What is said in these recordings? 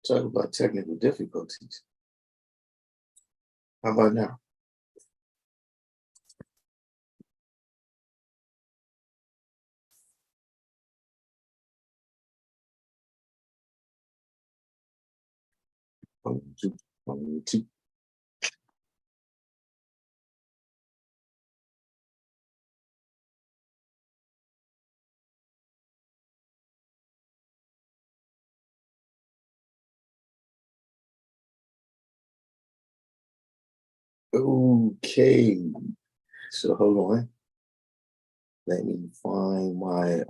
Talk about technical difficulties. How about now? One, two, one, two. Okay, so hold on. Let me find my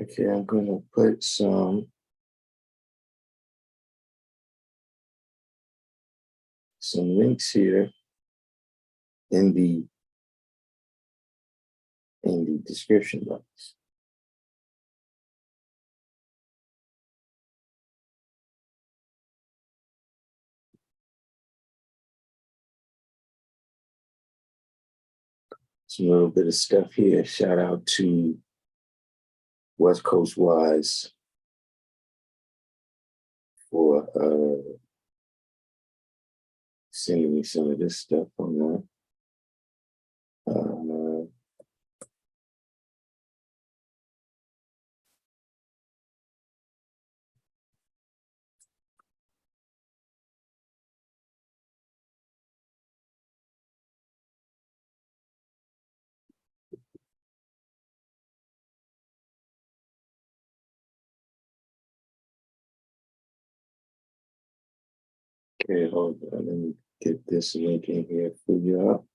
okay, I'm gonna put some links here in the description box. Some little bit of stuff here. Shout out to West Coast Wise for sending me some of this stuff on that. Okay, hold on. Let me get this link in here for y'all.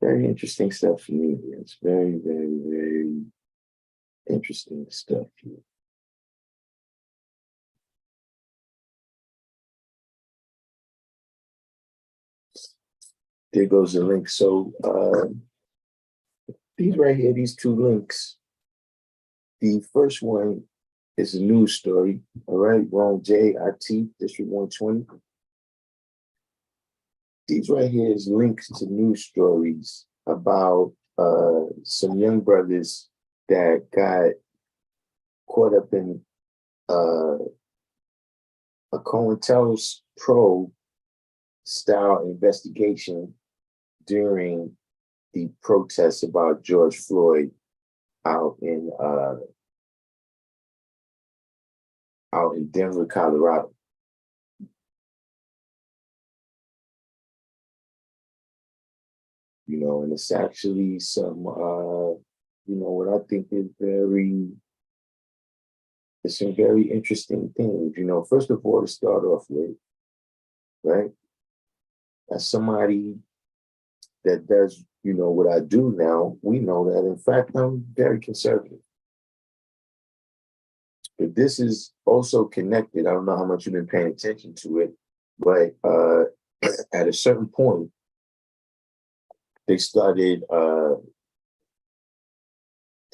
Very interesting stuff for me. It's very, very, very interesting stuff here. There goes the link. So these right here, these two links. The first one is a news story. All right, Wrong JIT, District 120. These right here is links to news stories about some young brothers that got caught up in a COINTELPRO style investigation during the protests about George Floyd out in Denver, Colorado. You know, and it's actually some, what I think is some very interesting things. You know, first of all, to start off with, right? As somebody that does, what I do now, we know that, in fact, I'm very conservative. But this is also connected. I don't know how much you've been paying attention to it, but at a certain point, they started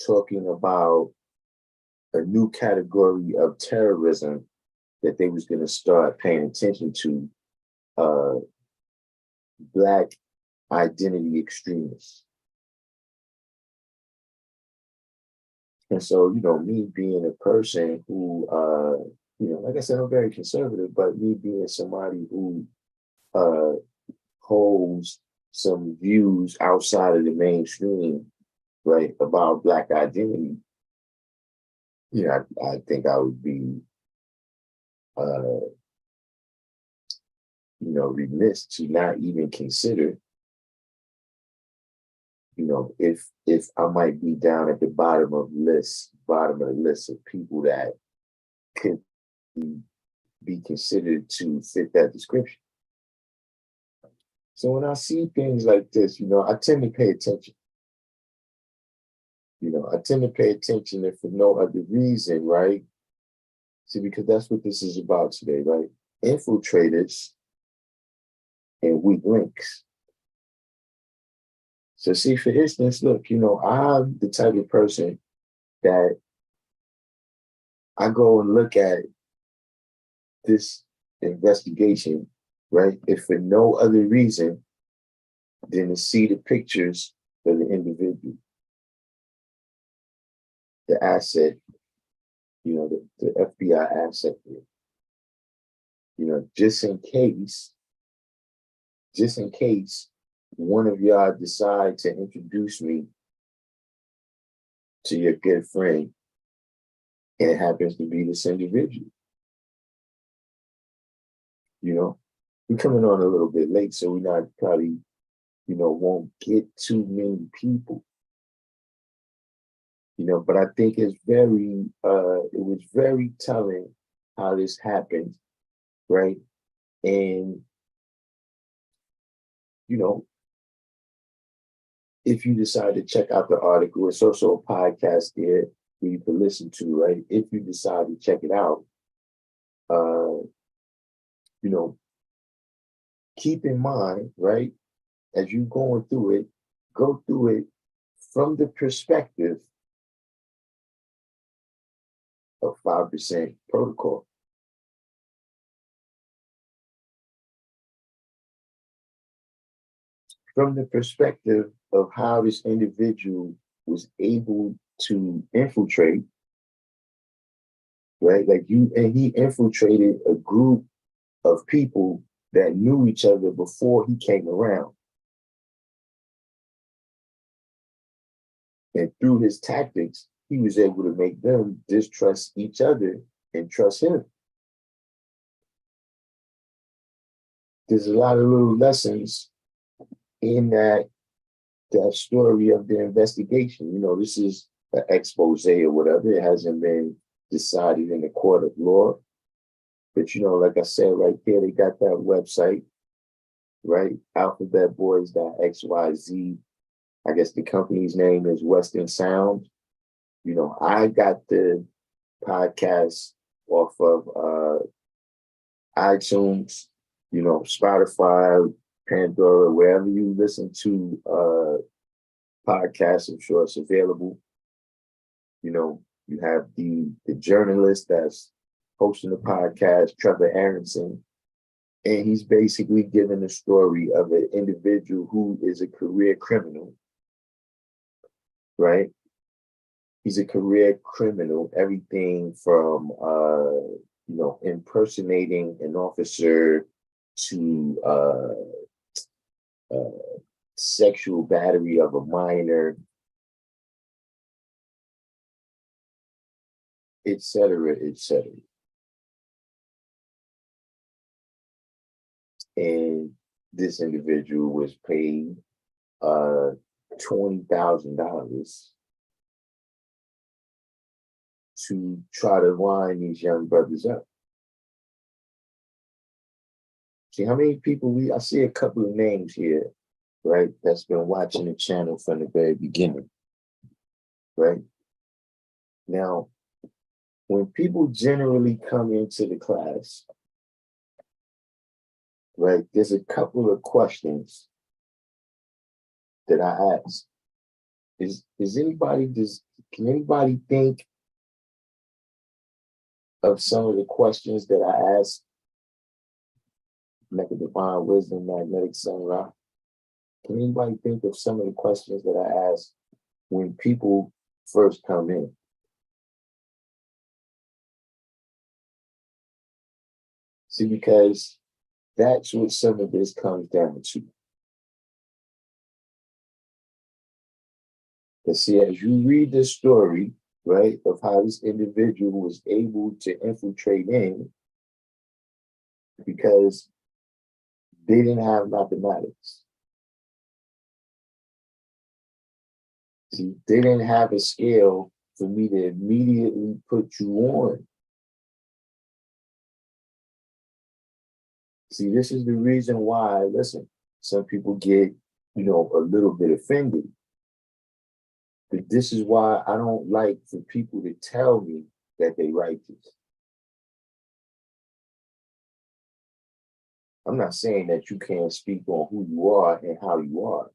talking about a new category of terrorism that they was going to start paying attention to, Black identity extremists. And so, me being a person who, like I said, I'm very conservative, but me being somebody who holds some views outside of the mainstream, right, about Black identity, I think I would be, remiss to not even consider, if I might be down at the bottom of the list of people that could be considered to fit that description. So when I see things like this, I tend to pay attention. I tend to pay attention if for no other reason, right? See, because that's what this is about today, right? Infiltrators and weak links. So see, for instance, look, I'm the type of person that I go and look at this investigation, right? If for no other reason than to see the pictures of the individual, the asset, the FBI asset, just in case one of y'all decide to introduce me to your good friend, and it happens to be this individual. We're coming on a little bit late, so we're not probably, won't get too many people. But I think it was very telling how this happened, right? And, if you decide to check out the article, it's also a podcast there where you can listen to, right? If you decide to check it out, keep in mind, right, as you're going through it, go through it from the perspective of 5% protocol. From the perspective of how this individual was able to infiltrate, right? He infiltrated a group of people that knew each other before he came around. And through his tactics, he was able to make them distrust each other and trust him. There's a lot of little lessons in that story of the investigation. This is an expose or whatever. It hasn't been decided in the court of law. But, like I said, right there, they got that website, right? alphabetboys.xyz. I guess the company's name is Western Sound. I got the podcast off of iTunes, Spotify, Pandora, wherever you listen to podcasts. I'm sure it's available. You have the journalist that's hosting the podcast, Trevor Aronson, and he's basically giving the story of an individual who is a career criminal, right? He's a career criminal, everything from, impersonating an officer to sexual battery of a minor, et cetera, et cetera. And this individual was paid $20,000 to try to line these young brothers up. See how many people I see a couple of names here, right, that's been watching the channel from the very beginning, right? Now, when people generally come into the class, right, there's a couple of questions that I ask. Can anybody think of some of the questions that I ask? Mecca Divine Wisdom, Magnetic Sunrise. Can anybody think of some of the questions that I ask when people first come in? See, because that's what some of this comes down to. But see, as you read this story, right, of how this individual was able to infiltrate in, because they didn't have mathematics. See, they didn't have a scale for me to immediately put you on. See, this is the reason why, listen, some people get, a little bit offended. But this is why I don't like for people to tell me that they righteous. I'm not saying that you can't speak on who you are and how you are.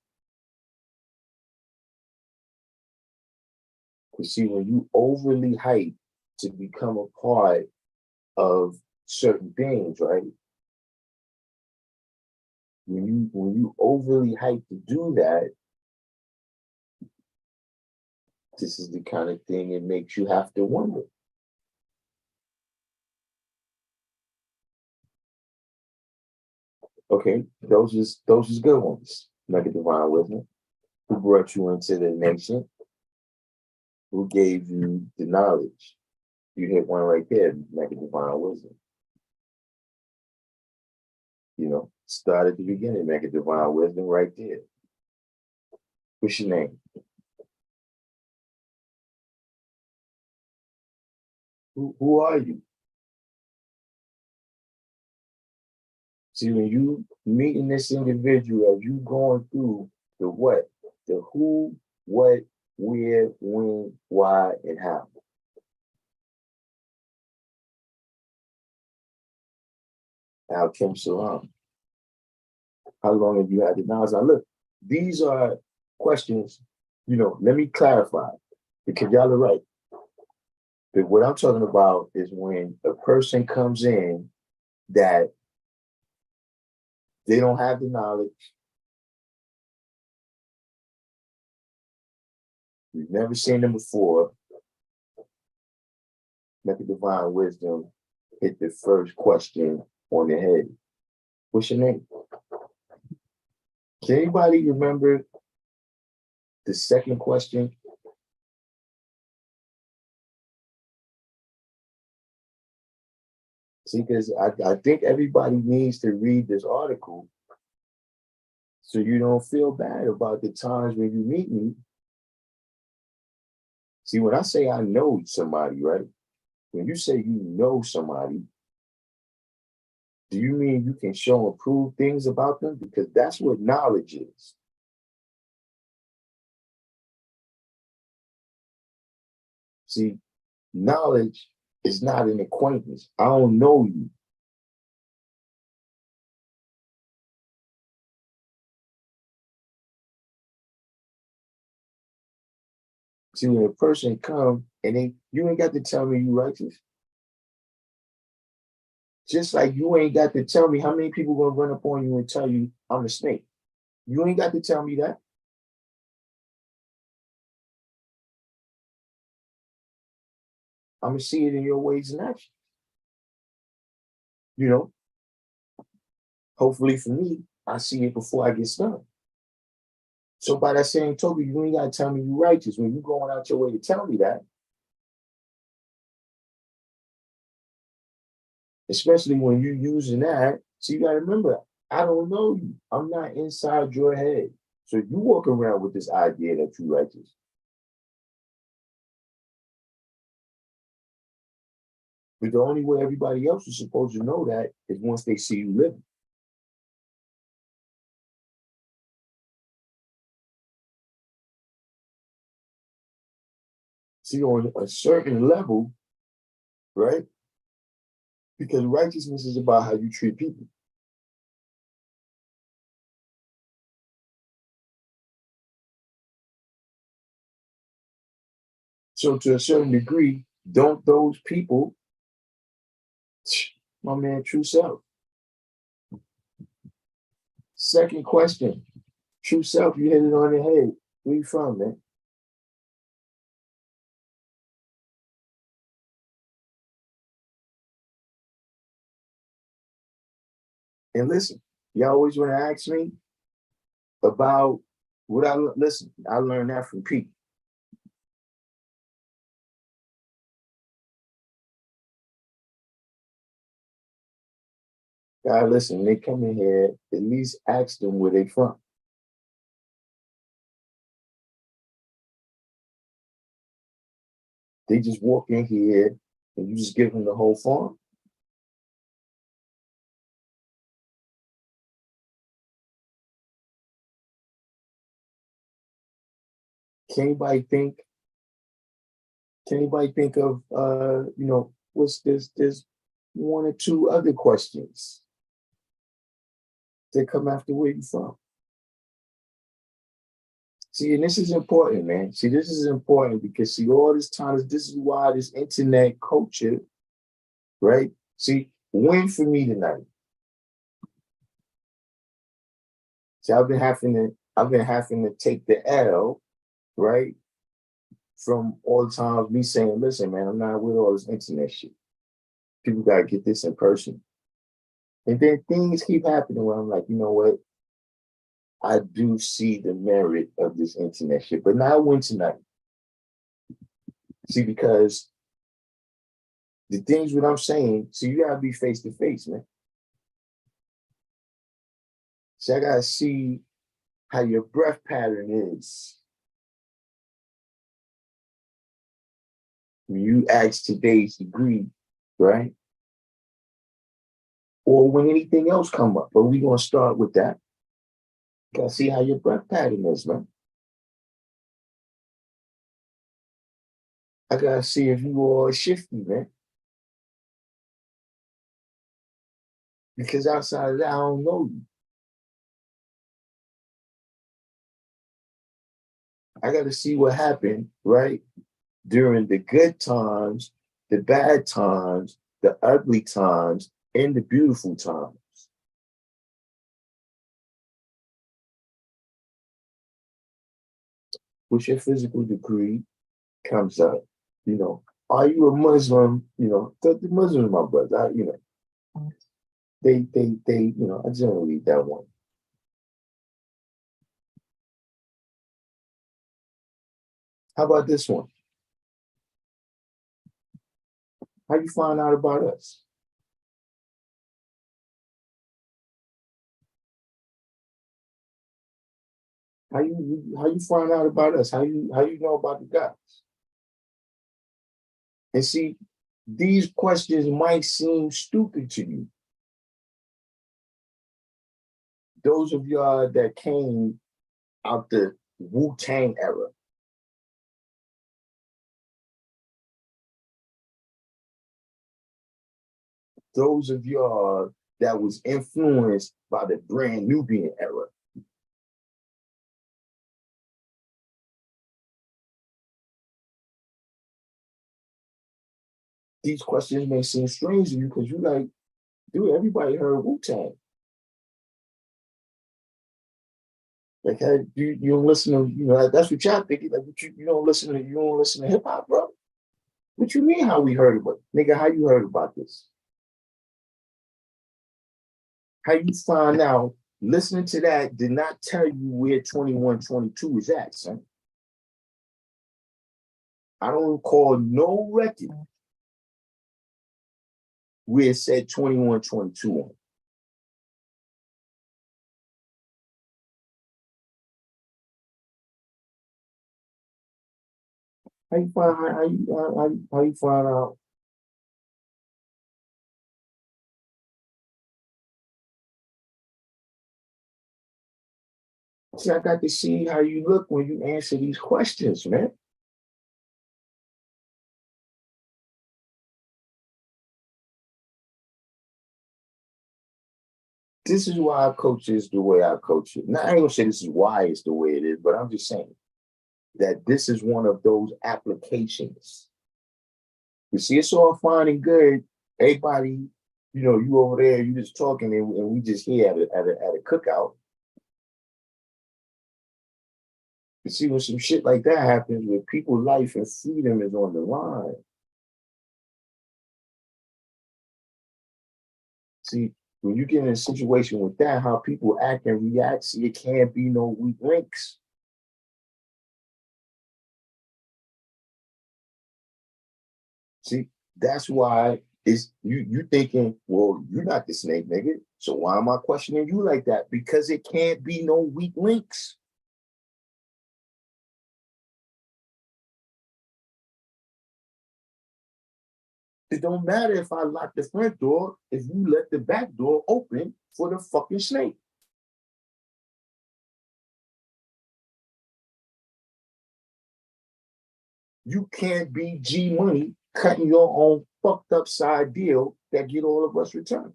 Because see, when you overly hype to become a part of certain things, right? When you overly hype to do that, this is the kind of thing it makes you have to wonder. Okay, those is good ones. Mega Divine Wisdom. Who brought you into the nation? Who gave you the knowledge? You hit one right there, Mega Divine Wisdom. Start at the beginning, Mega Divine Wisdom right there. What's your name? Who are you? See, when you meeting this individual, as you going through the what, the who, what, where, when, why, and how. Kim Salam. How long have you had the knowledge? Now, look, these are questions, let me clarify, because y'all are right. But what I'm talking about is when a person comes in that they don't have the knowledge, you've never seen them before, let the divine wisdom hit the first question on the head. What's your name? Can anybody remember the second question? See, because I think everybody needs to read this article so you don't feel bad about the times when you meet me. See, when I say I know somebody, right? When you say you know somebody, do you mean you can show and prove things about them? Because that's what knowledge is. See, knowledge is not an acquaintance. I don't know you. See, when a person come and you ain't got to tell me you righteous. Just like you ain't got to tell me how many people gonna run up on you and tell you I'm a snake. You ain't got to tell me that. I'm gonna see it in your ways and actions. You know, hopefully for me, I see it before I get stung. So by that same token, you ain't gotta tell me you righteous when you going out your way to tell me that. Especially when you using that. So you gotta remember, I don't know you. I'm not inside your head. So you walk around with this idea that you righteous. But the only way everybody else is supposed to know that is once they see you living. See, on a certain level, right? Because righteousness is about how you treat people. So to a certain degree, don't those people, my man, true self. Second question, true self, you hit it on the head. Where you from, man? And listen, y'all always want to ask me about what listen, I learned that from Pete. God, listen, they come in here, at least ask them where they from. They just walk in here and you just give them the whole farm. Can anybody think? Can anybody think of what's this? There's one or two other questions. They come after where you from. See, and this is important, man. See, this is important because see, all this time, this is why this internet culture, right? See, win for me tonight. See, I've been having to take the L, right? From all the times me saying, listen, man, I'm not with all this internet shit. People gotta get this in person. And then things keep happening where I'm like, you know what? I do see the merit of this internet shit, but not win tonight. See, because the things what I'm saying, so you gotta be face to face, man. So I gotta see how your breath pattern is. When you ask today's degree, right? Or when anything else come up, but we're gonna start with that. You gotta see how your breath pattern is, man. I gotta see if you are shifty, man. Because outside of that, I don't know you. I gotta see what happened, right? During the good times, the bad times, the ugly times, and the beautiful times. What's your physical degree comes up, you know, are you a Muslim? You know, the Muslims, my brother, you know, you know, I generally read that one. How about this one? How you find out about us? How you find out about us? How you know about the guys? And see, these questions might seem stupid to you. Those of y'all that came out the Wu-Tang era. Those of y'all that was influenced by the brand Nubian era. These questions may seem strange to you because you like, dude, everybody heard Wu-Tang. Like, hey, you don't listen to, you know, that's what y'all think. Like, you you don't listen to hip hop, bro. What you mean how we heard about it? Nigga, how you heard about this? How you find out listening to that did not tell you where 2122 is at, son. I don't recall no record where it said 2122 on it. How you find out? See, I got to see how you look when you answer these questions, man. This is why I coach this the way I coach it. Now, I ain't gonna say this is why it's the way it is, but I'm just saying that this is one of those applications. You see, it's all fine and good. Everybody, you know, you over there, you just talking, and we just here at a cookout. You see, when some shit like that happens, where people's life and freedom is on the line. See, when you get in a situation with that, how people act and react, see, it can't be no weak links. See, that's why it's you thinking, well, you're not the snake nigga. So why am I questioning you like that? Because it can't be no weak links. It don't matter if I lock the front door if you let the back door open for the fucking snake. You can't be G Money cutting your own fucked up side deal that get all of us returned.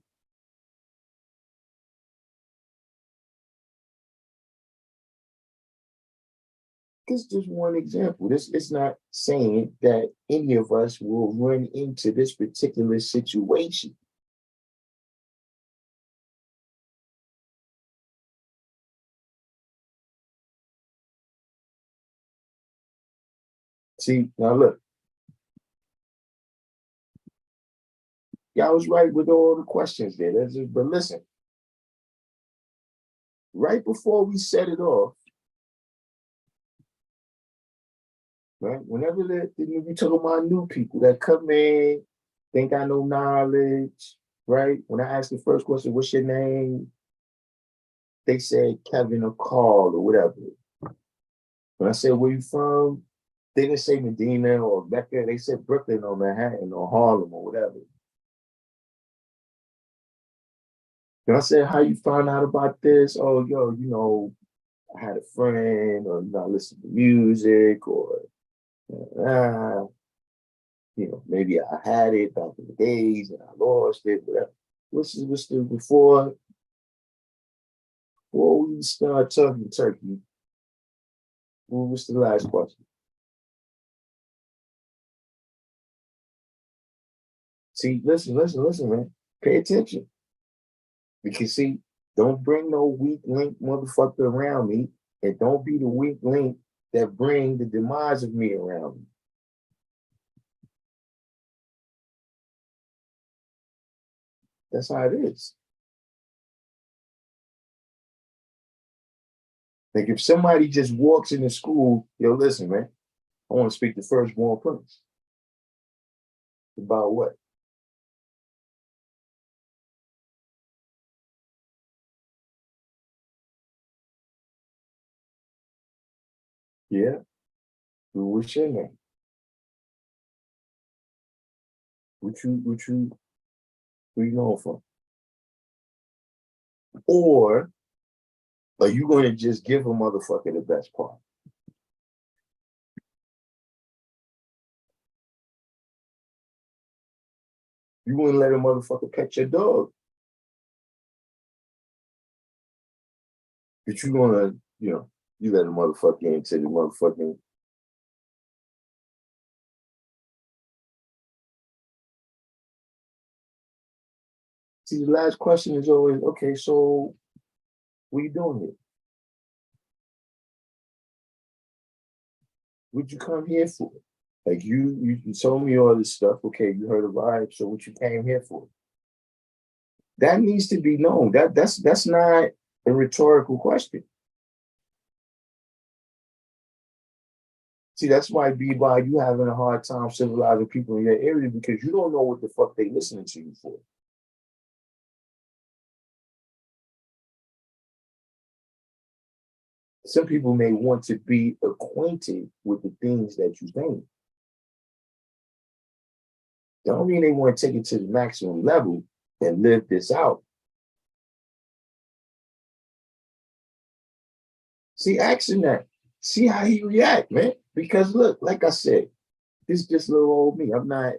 This is just one example. This is not saying that any of us will run into this particular situation. See, now look, y'all was right with all the questions there. But listen, right before we set it off, right? Whenever we talk about new people that come in, think I know knowledge, right? When I ask the first question, what's your name? They said Kevin or Carl or whatever. When I said where you from, they didn't say Medina or Mecca. They said Brooklyn or Manhattan or Harlem or whatever. And I said, how you found out about this? Oh, yo, I had a friend, or I listened to music, or uh, maybe I had it back in the days and I lost it, whatever. What's the before we start talking turkey, what was the last question? See, listen, man. Pay attention. Because see, don't bring no weak link motherfucker around me, and don't be the weak link that bring the demise of me around me. That's how it is. Like if somebody just walks into school, yo, listen, man, I want to speak to firstborn prince. About what? Yeah. What's your name? Where you going from? Or are you going to just give a motherfucker the best part? You wouldn't let a motherfucker pet your dog. But you gonna, you let a motherfucker into the motherfucking. See, the last question is always, okay, so what you doing here? What'd you come here for? Like you told me all this stuff. Okay, you heard a vibe. So what you came here for? That needs to be known. That's not a rhetorical question. See, that's why B-Boy, you having a hard time civilizing people in your area because you don't know what the fuck they listening to you for. Some people may want to be acquainted with the things that you think. Don't mean they want to take it to the maximum level and live this out. See, action that. See how he react, man. Because look, like I said, this is just little old me. I'm not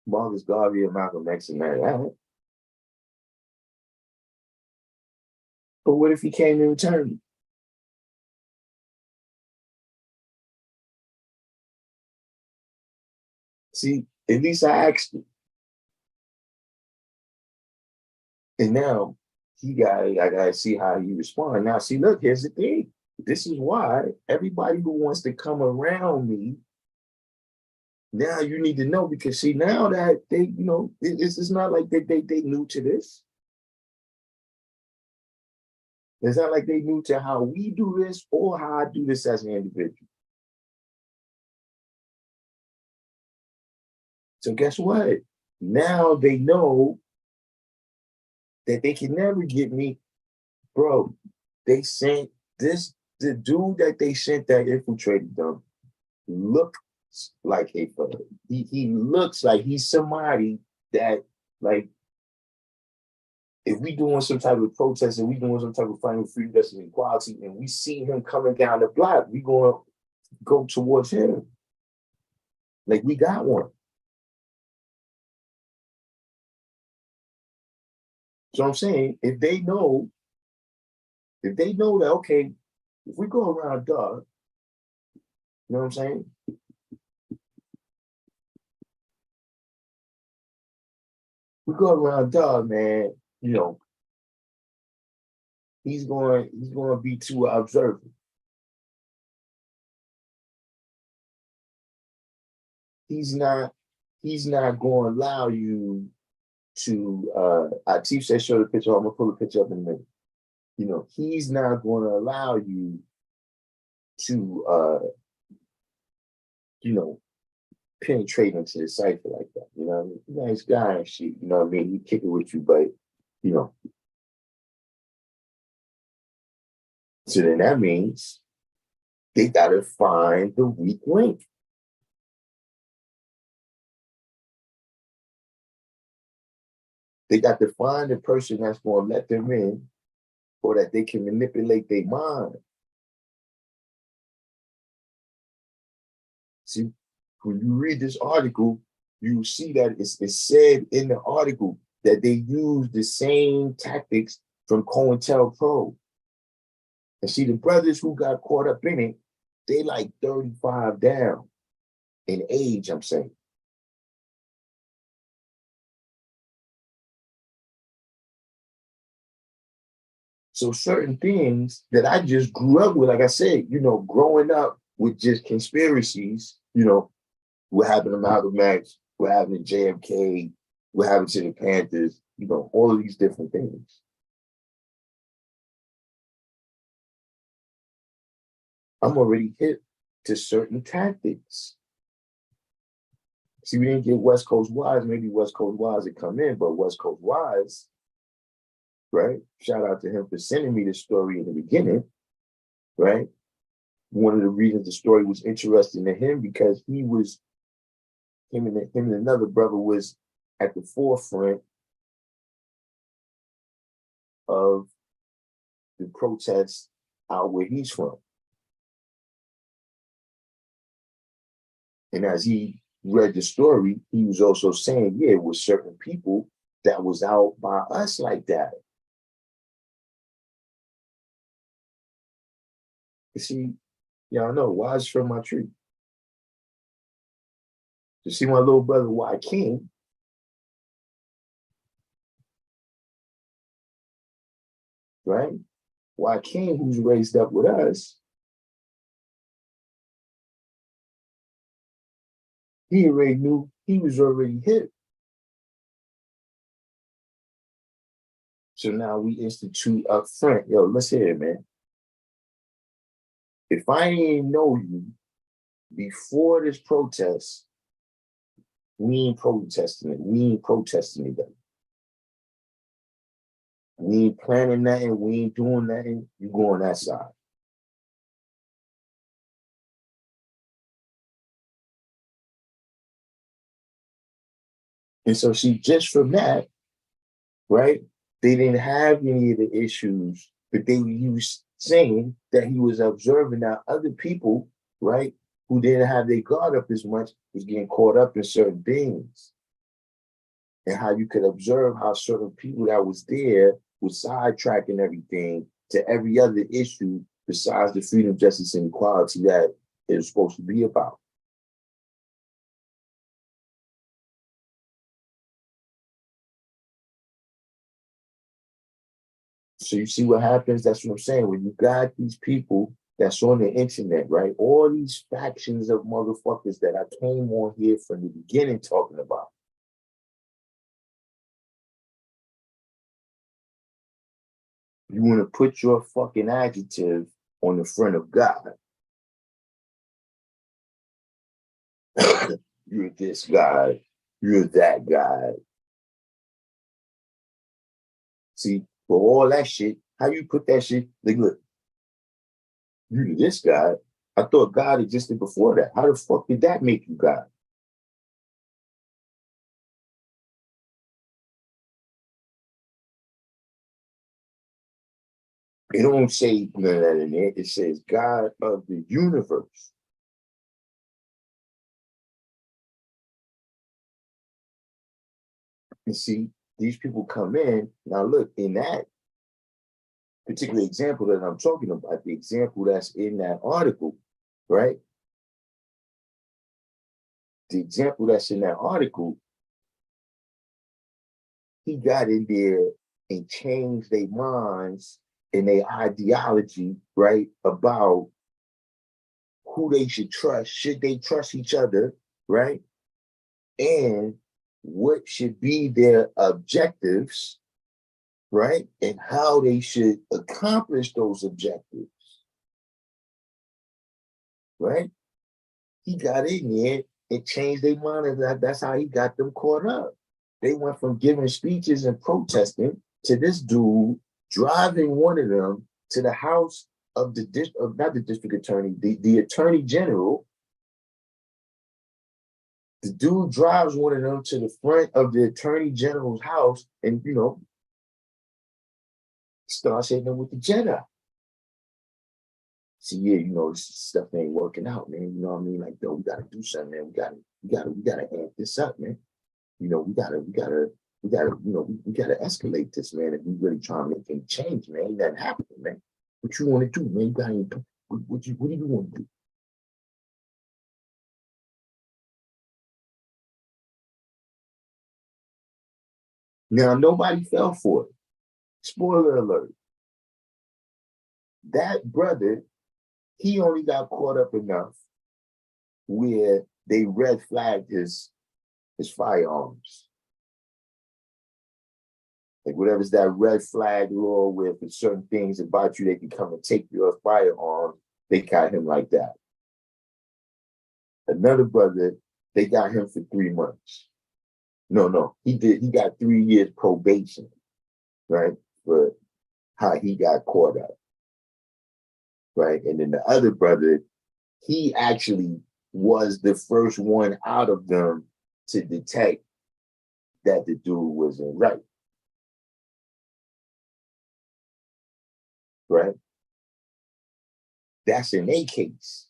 Marcus Garvey or Malcolm X and that. But what if he came in return? See, at least I asked him. And now I gotta see how he responds. Now, see, look, here's the thing. This is why everybody who wants to come around me, now you need to know because see, now that they, it's not like they new to this. It's not like they new to how we do this or how I do this as an individual. So guess what? Now they know that they can never get me, bro. They sent the dude that they sent that infiltrated them looks like a fellow. He looks like he's somebody that like if we doing some type of protest and we doing some type of fighting for freedom, justice, and equality, and we see him coming down the block, we gonna go towards him. Like we got one. So I'm saying if they know that okay, if we go around dark, You know what I'm saying? We go around dog, man, you know, he's going to be too observant. He's not he's not going to allow you to Atif said show the picture. I'm gonna pull the picture up in a minute. You know, he's not going to allow you to you know, penetrate into the cipher like that. You know what I mean? Nice guy and shit, you know what I mean? He kick it with you, but you know, so then that means they gotta find the weak link. They got to find the person that's going to let them in or that they can manipulate their mind. See, when you read this article, you see that it's said in the article that they use the same tactics from COINTELPRO. And see, the brothers who got caught up in it, they like 35 down in age, I'm saying. So certain things that I just grew up with, like I said, you know, growing up with just conspiracies, you know, what happened to Malcolm X, what happened to JFK, what happened to the Panthers, you know, all of these different things. I'm already hip to certain tactics. See, we didn't get West Coast Wise. Maybe West Coast Wise would come in, but West Coast Wise, right? Shout out to him for sending me the story in the beginning, right? One of the reasons the story was interesting to him because he was him and another brother was at the forefront of the protests out where he's from. And as he read the story, he was also saying, yeah, it was certain people that was out by us like that. You see, y'all know Wise from my tree. You see my little brother Y King, right? Y King, who's raised up with us, he already knew he was already hip. So now we institute up front, yo, let's hear it, man. If I didn't know you before this protest, we ain't protesting it. We ain't protesting it. We ain't planning nothing. We ain't doing nothing. You go on that side. And so see, just from that, right? They didn't have any of the issues, but he was saying that he was observing that other people, right, who didn't have their guard up as much, was getting caught up in certain things. And how you could observe how certain people that was there was sidetracking everything to every other issue besides the freedom, justice, and equality that it was supposed to be about. So you see what happens? That's what I'm saying. When you got these people that's on the internet, right? All these factions of motherfuckers that I came on here from the beginning talking about. You want to put your fucking adjective on the front of God. You're this guy. You're that guy. See, for all that shit, how you put that shit? Like, look, you're this guy. I thought God existed before that. How the fuck did that make you God? It don't say none of that in there. It says God of the universe. You see, these people come in. Now, look, in that particular example that I'm talking about, the example that's in that article, right? the example that's in that article, he got in there and changed their minds and their ideology, right, about who they should trust, should they trust each other, right? And what should be their objectives, right? And how they should accomplish those objectives, right? He got in there and changed their mind, and that's how he got them caught up. They went from giving speeches and protesting to this dude driving one of them to the house of not the district attorney, the attorney general. The dude drives one of them to the front of the attorney general's house and, starts hitting them with the Jedi. See, yeah, this stuff ain't working out, man. You know what I mean? Like, we gotta do something, man. We gotta amp this up, man. We gotta escalate this, man. If we really try to make things change, man, that happen, man. What you want to do, man? What do you want to do? Now, nobody fell for it. Spoiler alert. That brother, he only got caught up enough where they red flagged his firearms. Like whatever's that red flag law where for certain things about you, they can come and take your firearm. They got him like that. Another brother, they got him for 3 months. No, he got 3 years probation, right? For how he got caught up. Right. And then the other brother, he actually was the first one out of them to detect that the dude wasn't right. Right. That's in their case.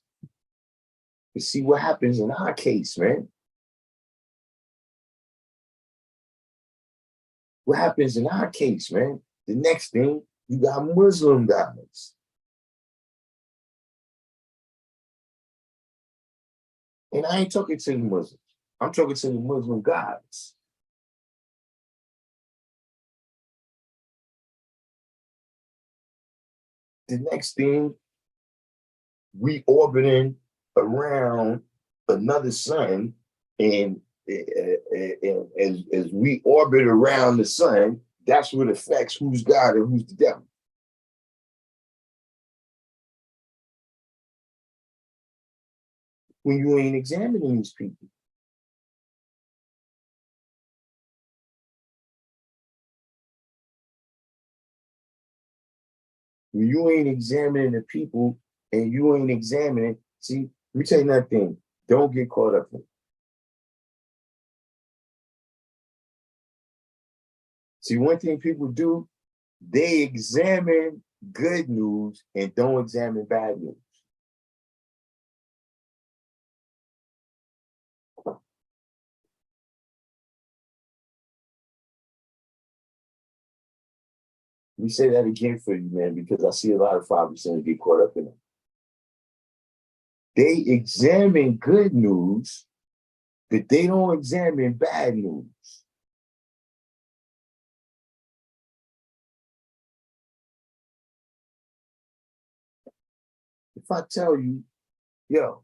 But see what happens in our case, man. What happens in our case, man? The next thing, you got Muslim guys. And I ain't talking to the Muslims. I'm talking to the Muslim guys. The next thing, we orbiting around another sun, and as we orbit around the sun, that's what affects who's God and who's the devil. When you ain't examining these people. When you ain't examining the people and you ain't examining, see, let me tell you another thing. Don't get caught up in it. See, one thing people do, they examine good news and don't examine bad news. Let me say that again for you, man, because I see a lot of fathers get caught up in it. They examine good news, but they don't examine bad news. If I tell you, yo,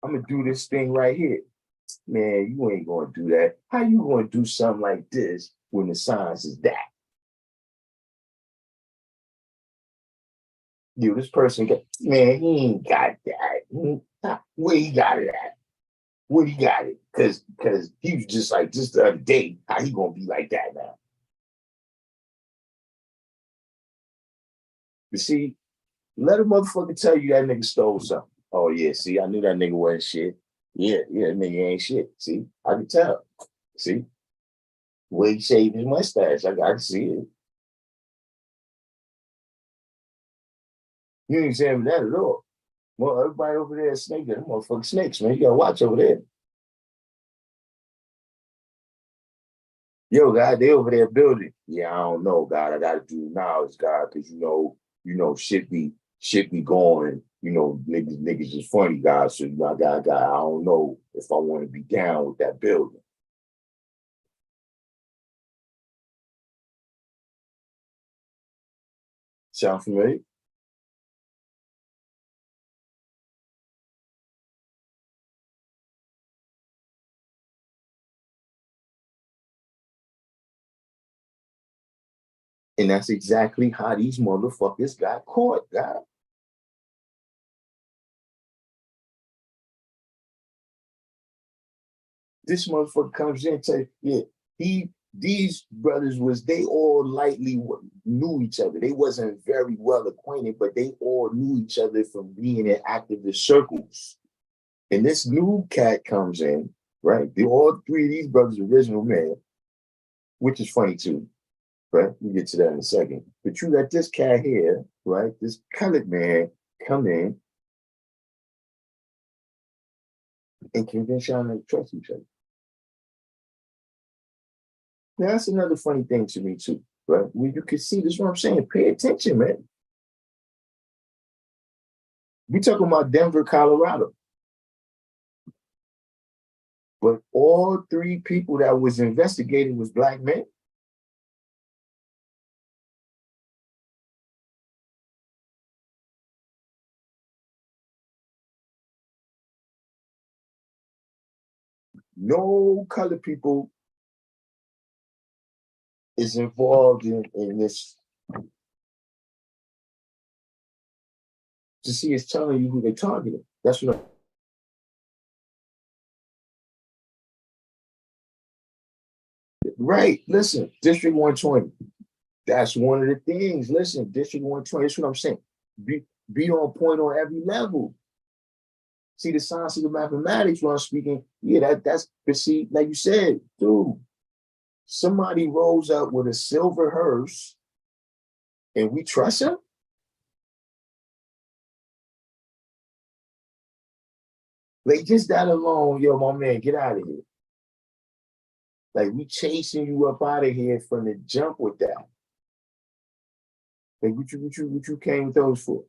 I'm gonna do this thing right here, man, you ain't gonna do that. How you gonna do something like this when the science is that? Yo, this person man, he ain't got that. Where he got it at? Where he got it? Because he was just like just the other day. How he gonna be like that now? You see, let a motherfucker tell you that nigga stole something. Oh yeah, see, I knew that nigga wasn't shit. Yeah, that nigga ain't shit. See, I can tell. See, way he shaved his mustache. I can see it. You ain't examine that at all. Well, everybody over there is snake. Them motherfucking snakes, man. You gotta watch over there. Yo, God, they over there building. Yeah, I don't know, God. I gotta do knowledge, God, because shit be going, niggas is funny guys. So I don't know if I want to be down with that building. Sound familiar? And that's exactly how these motherfuckers got caught, guys. This motherfucker comes in and says, yeah, these brothers they all lightly knew each other. They wasn't very well acquainted, but they all knew each other from being in activist circles. And this new cat comes in, right? All three of these brothers original men, which is funny too, right? We'll get to that in a second. But you got this cat here, right? This colored man come in and convince y'all not to trust each other. Now, that's another funny thing to me too, right? When you can see this is what I'm saying. Pay attention, man. We talking about Denver, Colorado. But all three people that was investigated was black men. No colored people is involved in this. To see it's telling you who they're targeting. That's what. Right. Listen, District 120. That's one of the things. Listen, District 120. That's what I'm saying. Be on point on every level. See, the science of the mathematics when I'm speaking, yeah, that's, but see, like you said, dude, somebody rolls up with a silver hearse and we trust him? Like, just that alone, yo, my man, get out of here. Like, we chasing you up out of here from the jump with that. Like, what you came with those for?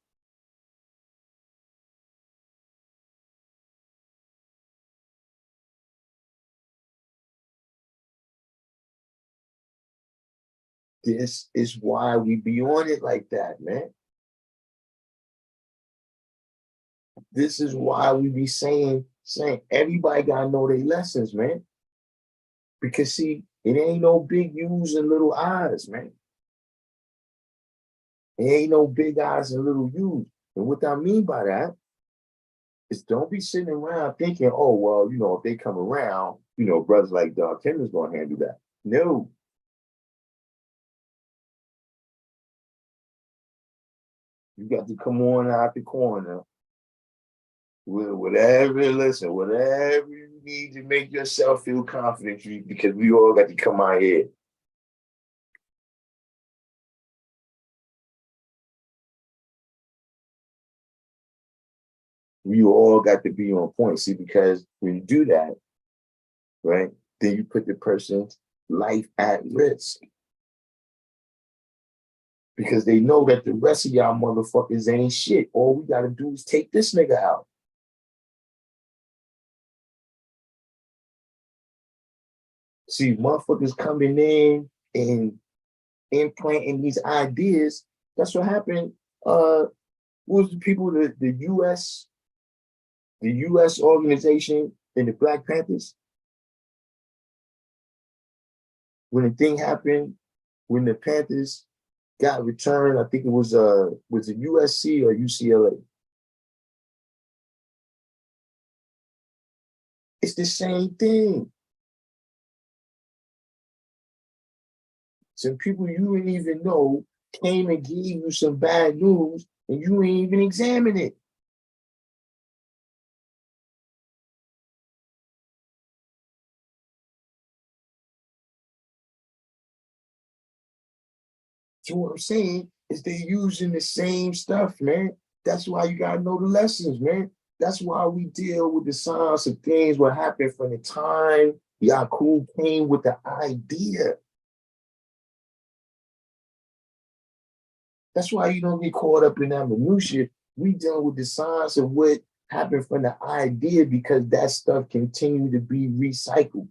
This is why we be on it like that, man. This is why we be saying everybody gotta know their lessons, man. Because see, it ain't no big U's and little I's, man. It ain't no big I's and little U's. And what I mean by that is don't be sitting around thinking, oh, well, if they come around, brothers like Darkim is gonna handle that. No. You got to come on out the corner with whatever you need to make yourself feel confident, because we all got to come out here. We all got to be on point. See, because when you do that, right, then you put the person's life at risk. Because they know that the rest of y'all motherfuckers ain't shit. All we got to do is take this nigga out. See, motherfuckers coming in and implanting these ideas. That's what happened. What was the people, the US organization and the Black Panthers? When the thing happened, when the Panthers got returned, I think it was it USC or UCLA? It's the same thing. Some people you didn't even know came and gave you some bad news and you ain't even examine it. So what I'm saying is they're using the same stuff, man. That's why you gotta know the lessons, man. That's why we deal with the science of things, what happened from the time Yakub came with the idea. That's why you don't get caught up in that minutia. We dealing with the science of what happened from the idea, because that stuff continue to be recycled.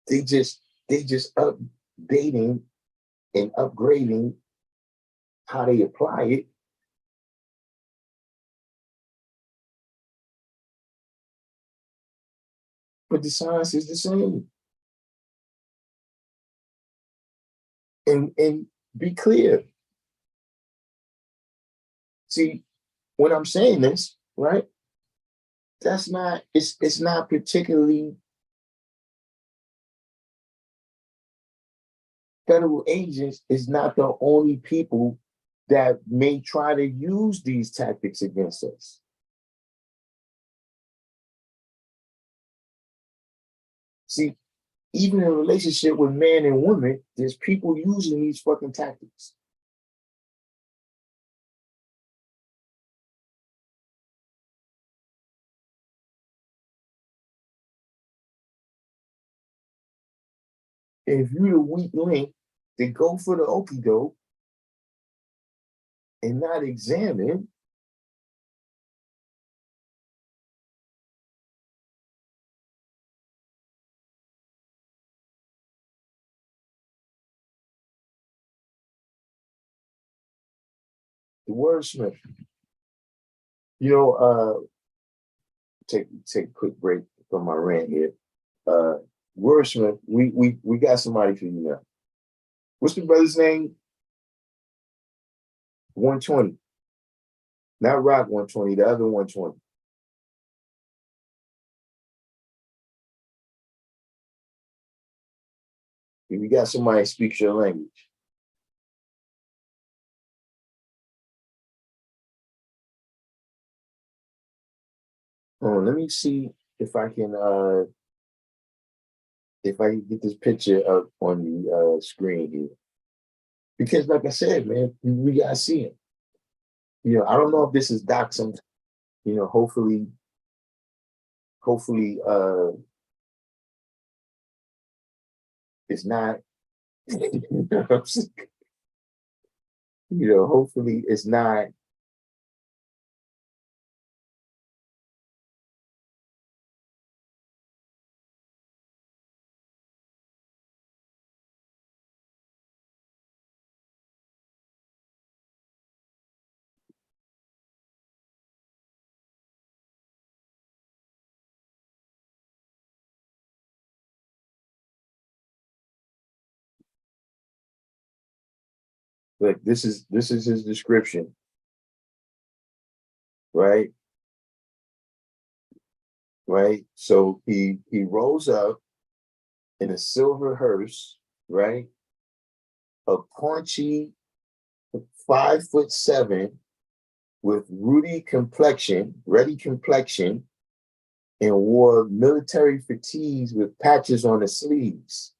They just updating and upgrading how they apply it. But the science is the same. And be clear. See, when I'm saying this, right? That's not, it's not particularly federal agents is not the only people that may try to use these tactics against us. See, even in a relationship with man and woman, there's people using these fucking tactics. If you're the weak link, they go for the okie doke and not examine the wordsmith. You know, take a quick break from my rant here. Wordsmith, we got somebody for you now. What's the brother's name? 120. Not Rock 120, the other 120. We got somebody that speaks your language. Let me see if I can get this picture up on the screen here. Because like I said, man, we gotta see it. You know, I don't know if this is Doc some, you know, hopefully it's not, you know, hopefully it's not. Like this is his description, right? Right. So he rolls up in a silver hearse, right? A paunchy 5'7" with ruddy complexion, and wore military fatigues with patches on the sleeves.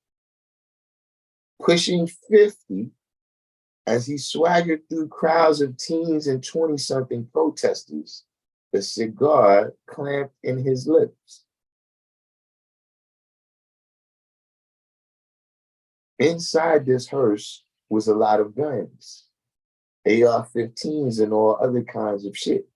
Pushing 50, as he swaggered through crowds of teens and 20-something protesters, a cigar clamped in his lips. Inside this hearse was a lot of guns, AR-15s and all other kinds of shit.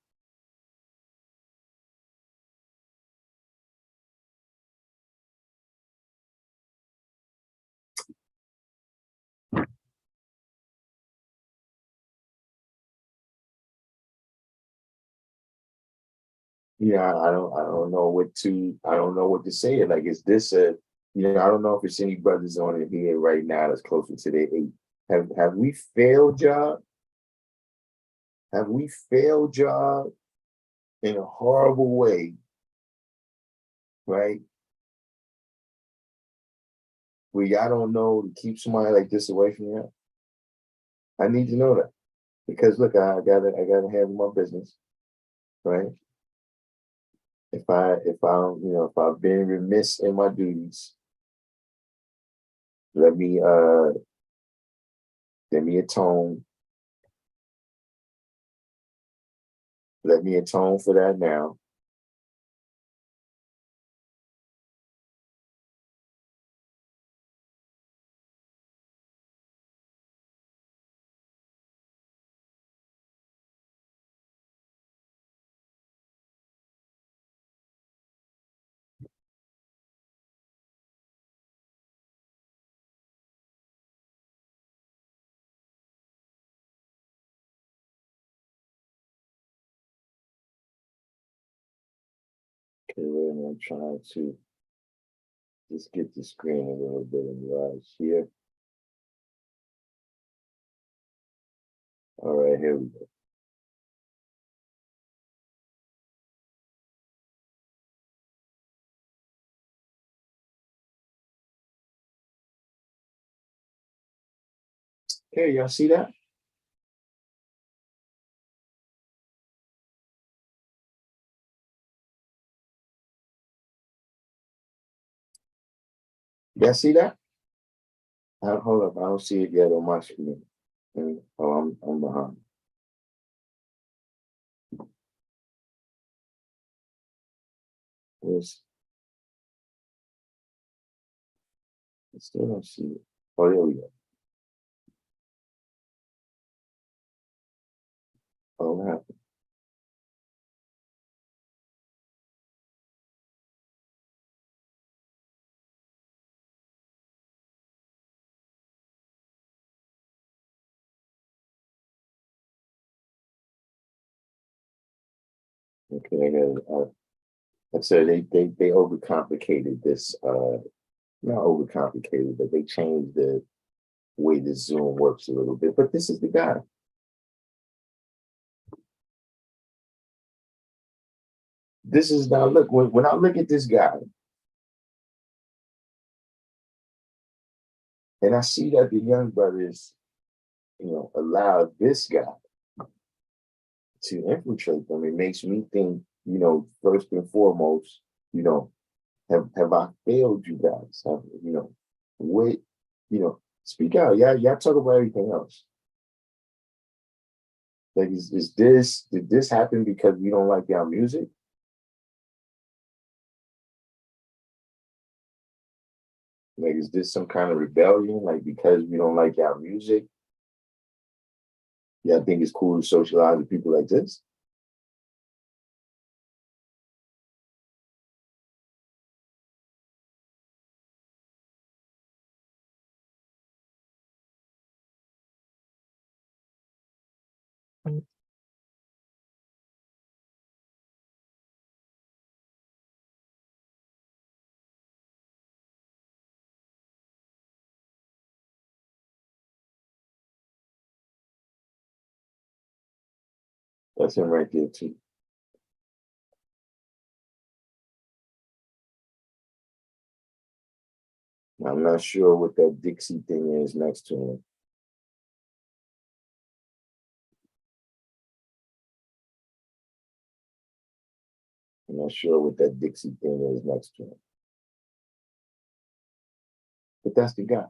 Yeah, I don't know what to say. Like, is this a, you know, I don't know if it's any brothers on it here right now that's closer to their age. Have we failed y'all? Have we failed y'all in a horrible way, right? Where y'all don't know to keep somebody like this away from you? I need to know that. Because look, I gotta handle my business, right? If I've been remiss in my duties, let me let me atone. Let me atone for that now. Okay, wait a minute, I'm trying to just get the screen a little bit enlarged here. All right, here we go. Okay, y'all see that? Y'all see that? Hold up, I don't see it yet on my screen. Oh, I'm behind. Where's, I still don't see it. Oh, there we go. Oh, what happened? Okay, I got it. I said they overcomplicated this. Not overcomplicated, but they changed the way the Zoom works a little bit. But this is the guy. This is now look when I look at this guy and I see that the young brothers, allowed this guy to infiltrate them, it makes me think, first and foremost, you know, have I failed you guys? What, speak out. Y'all talk about everything else. Like, did this happen because we don't like y'all music? Like, is this some kind of rebellion? Like, because we don't like y'all music, y'all think it's cool to socialize with people like this? That's him right there too. I'm not sure what that Dixie thing is next to him. I'm not sure what that Dixie thing is next to him. But that's the guy.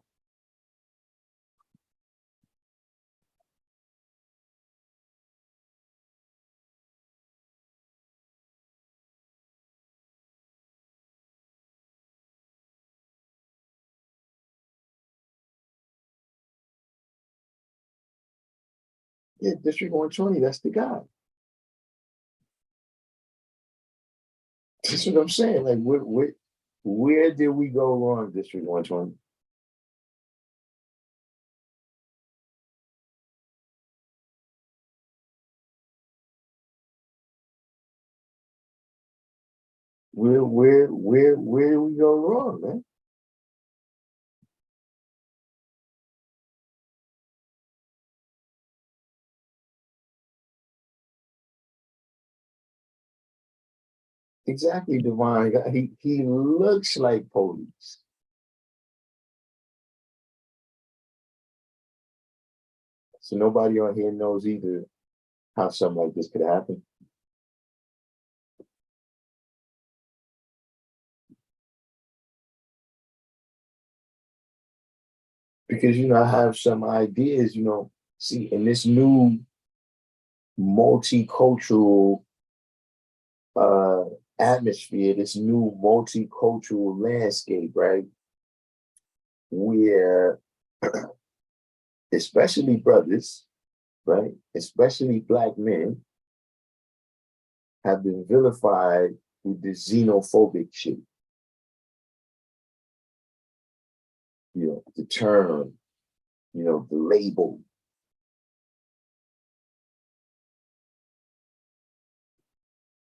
Yeah, District 120, that's the guy. That's what I'm saying. Like, where did we go wrong, District 120? Where did we go wrong, man? Exactly, Divine. He looks like police. So nobody on here knows either how something like this could happen. Because I have some ideas, see, in this new multicultural uh atmosphere, this new multicultural landscape, right? Where especially brothers, right? Especially black men have been vilified with this xenophobic shit. The term, the label.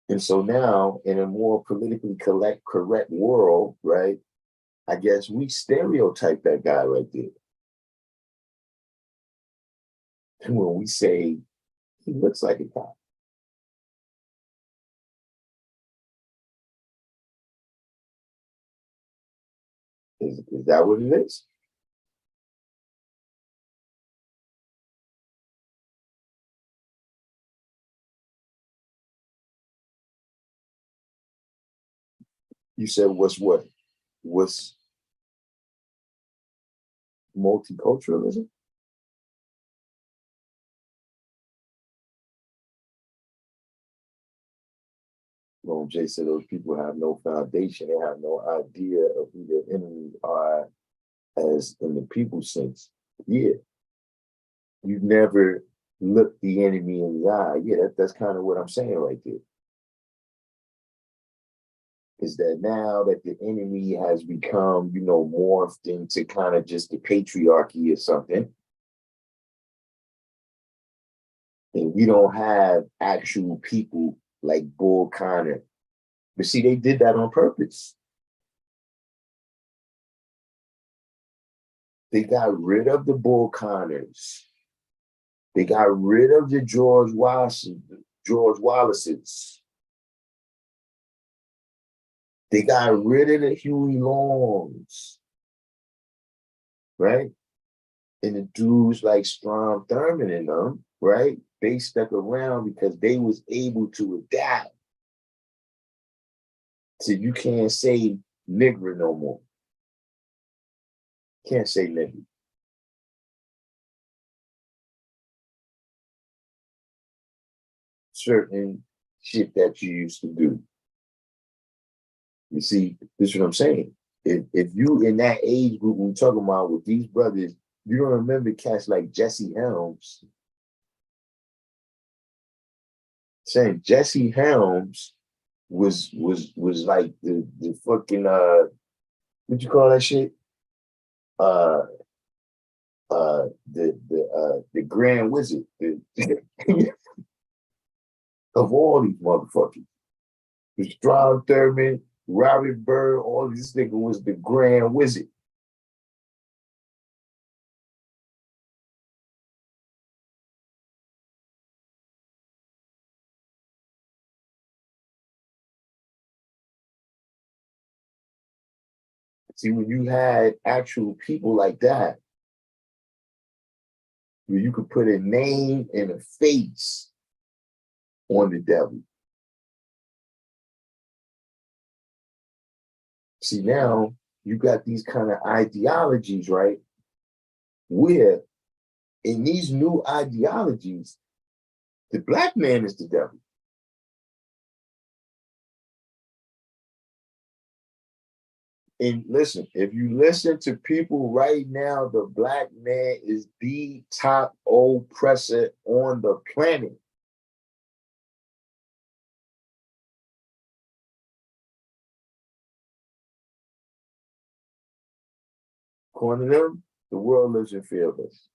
And so now, in a more politically correct world, right, I guess we stereotype that guy right there. And when we say he looks like a cop. Is that what it is? You said what's what? What's multiculturalism? Well, Jay said those people have no foundation. They have no idea of who their enemies are as in the people sense. Yeah, you never look the enemy in the eye. Yeah, that's kind of what I'm saying right there. Is that now that the enemy has become, morphed into kind of just the patriarchy or something, and we don't have actual people like Bull Connor. But see, they did that on purpose. They got rid of the Bull Connors. They got rid of the George Wallaces. They got rid of the Huey Longs, right? And the dudes like Strom Thurmond and them, right? They stuck around because they was able to adapt. So you can't say nigger no more. Can't say nigger. Certain shit that you used to do. You see, this is what I'm saying. If you in that age group we talking about with these brothers, you don't remember cats like Jesse Helms. Saying Jesse Helms was like the fucking what you call that shit? Uh the Grand Wizard of all these motherfuckers. The Strom Thurmond, Robert Byrd, all this nigga was the Grand Wizard. See, when you had actual people like that, where you could put a name and a face on the devil. See, now you got these kind of ideologies, right? Where in these new ideologies, the black man is the devil. And listen, if you listen to people right now, the black man is the top oppressor on the planet. According to them, the world lives in fear of us.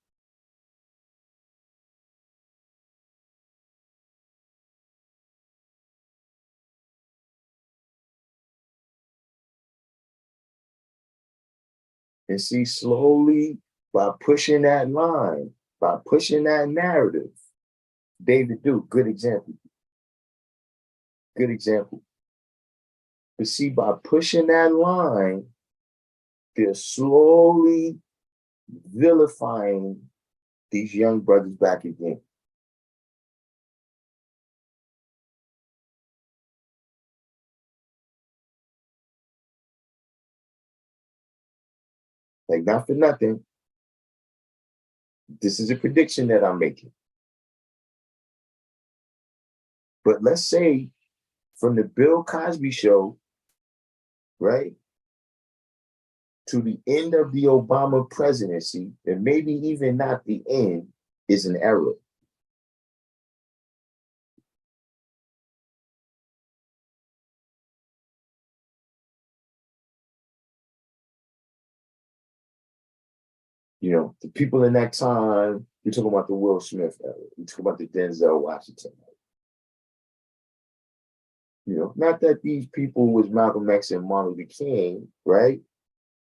And see, slowly, by pushing that line, by pushing that narrative, David Duke, good example. Good example. But see, by pushing that line, they're slowly vilifying these young brothers back again. Like, not for nothing, this is a prediction that I'm making. But let's say from the Bill Cosby show, right, to the end of the Obama presidency, and maybe even not the end, is an era. The people in that time, you're talking about the Will Smith era, you're talking about the Denzel Washington era. You know, not that these people was Malcolm X and Martin Luther King, right?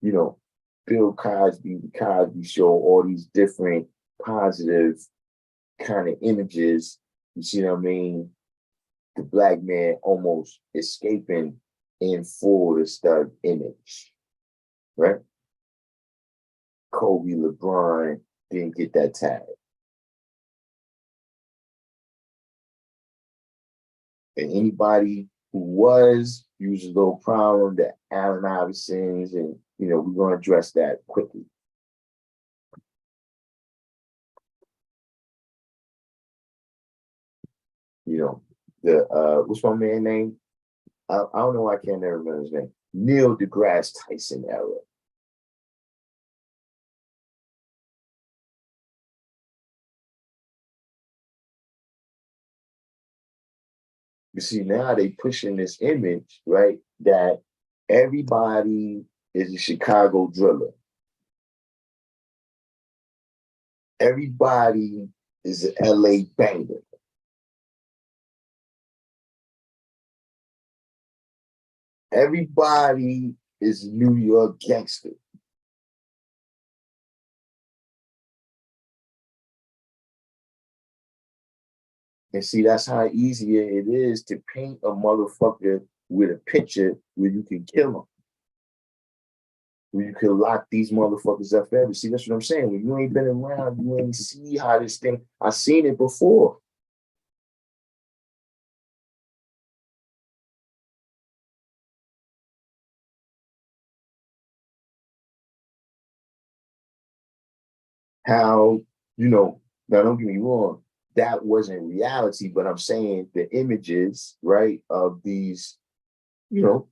You know, Bill Cosby, the Cosby Show, all these different positive kind of images. You see what I mean? The black man almost escaping in full the stud image, right? Kobe, LeBron didn't get that tag. And anybody who was uses a little problem, the Allen Iversons, and we're going to address that quickly. The what's my man name? I don't know. I can't never remember his name. Neil deGrasse Tyson era. You see, now they pushing this image, right? That everybody is a Chicago driller. Everybody is an LA banger. Everybody is a New York gangster. And see, that's how easy it is to paint a motherfucker with a picture where you can kill them. Where you can lock these motherfuckers up forever. See, that's what I'm saying. When you ain't been around, you ain't see how this thing, I seen it before. How, now don't get me wrong, that wasn't reality, but I'm saying the images, right, of these, I'm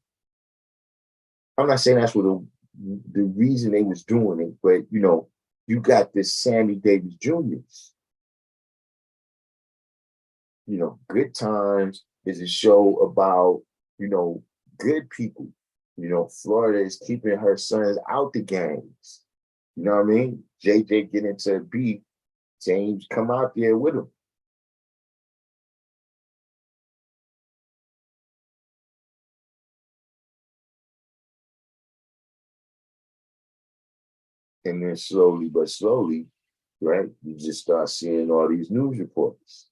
not saying that's what the reason they was doing it, but you got this Sammy Davis Jr.'s. Good Times is a show about, good people. Florida is keeping her sons out the gangs. You know what I mean? JJ get into a beat, James come out there with him. And then slowly but slowly, right, you just start seeing all these news reports.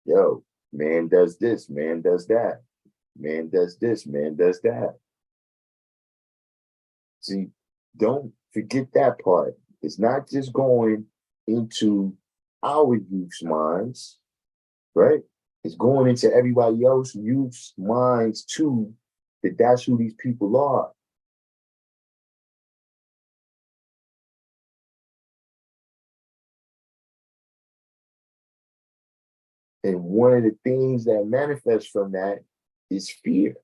Yo, man does this, man does that, man does this, man does that. See, don't forget that part. It's not just going into our youth's minds, right? It's going into everybody else's youth's minds too, that that's who these people are. And one of the things that manifests from that is fear.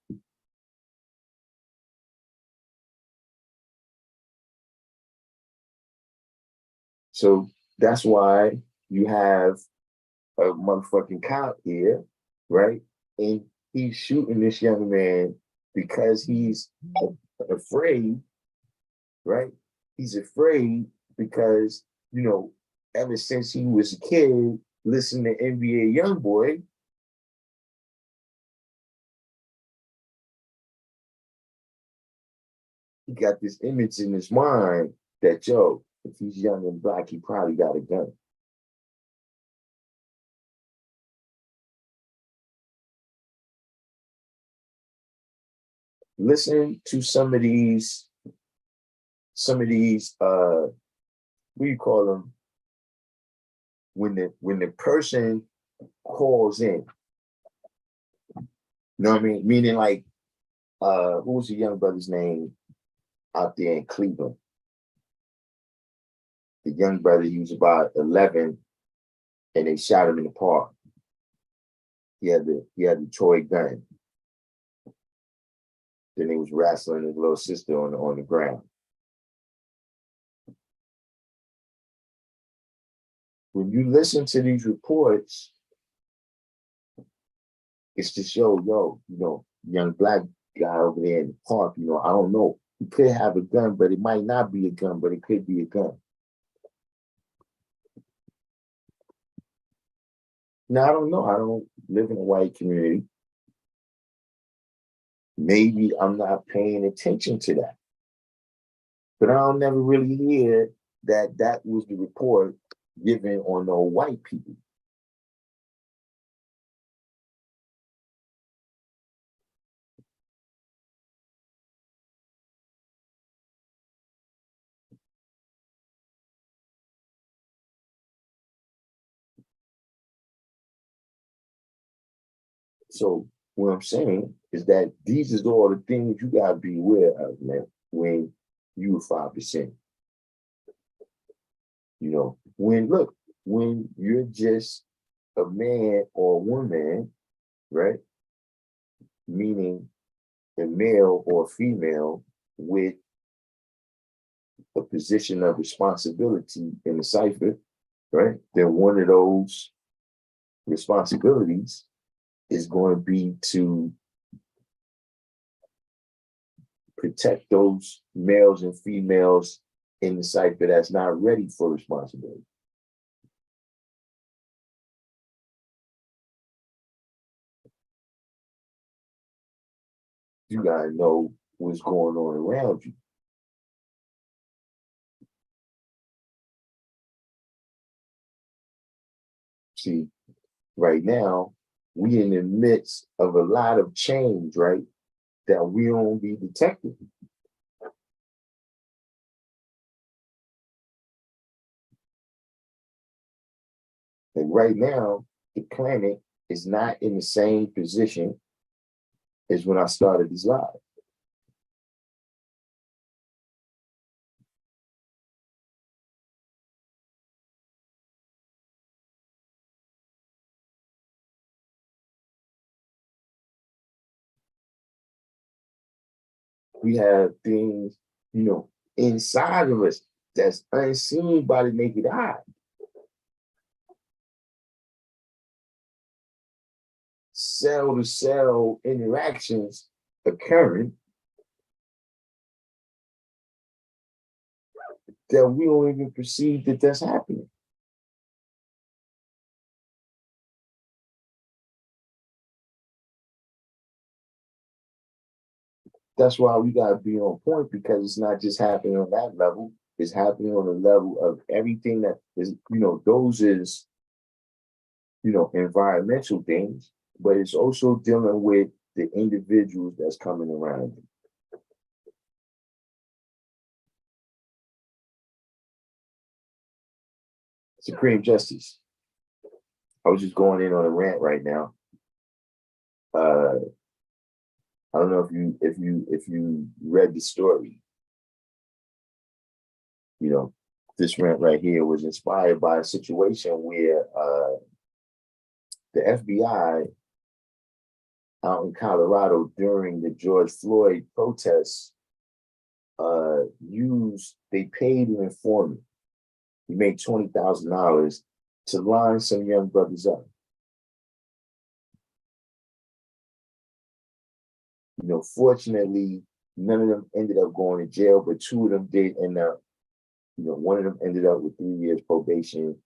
So that's why you have a motherfucking cop here, right? And he's shooting this young man because he's afraid, right? He's afraid because, ever since he was a kid, listening to NBA Youngboy, he got this image in his mind that, yo, if he's young and black, he probably got a gun. Listen to some of these what do you call them, when the person calls in, you know what I mean, meaning like who was the young brother's name out there in Cleveland? The young brother, he was about 11 and they shot him in the park. He had the toy gun. Then he was wrestling his little sister on the ground. When you listen to these reports, it's to show, yo, young black guy over there in the park, I don't know. He could have a gun, but it might not be a gun, but it could be a gun. Now, I don't know. I don't live in a white community. Maybe I'm not paying attention to that. But I don't never really hear that that was the report given on the white people. So what I'm saying is that these is all the things you gotta be aware of, man, when you 5%. You know, when you're just a man or a woman, right? Meaning a male or a female with a position of responsibility in the cipher, right? Then one of those responsibilities is going to be to protect those males and females in the cipher that's not ready for responsibility. You gotta know what's going on around you. See, right now, we in the midst of a lot of change, right? That we don't be detecting. And right now, the planet is not in the same position as when I started this live. We have things, inside of us that's unseen by the naked eye. Cell to cell interactions occurring that we don't even perceive that that's happening. That's why we got to be on point, because it's not just happening on that level. It's happening on the level of everything that is, those is, environmental things, but it's also dealing with the individuals that's coming around you. Supreme Justice. I was just going in on a rant right now. I don't know if you read the story. This rant right here was inspired by a situation where the FBI out in Colorado during the George Floyd protests they paid an informant. He made $20,000 to line some young brothers up. Fortunately, none of them ended up going to jail, but two of them did end up, one of them ended up with 3 years probation.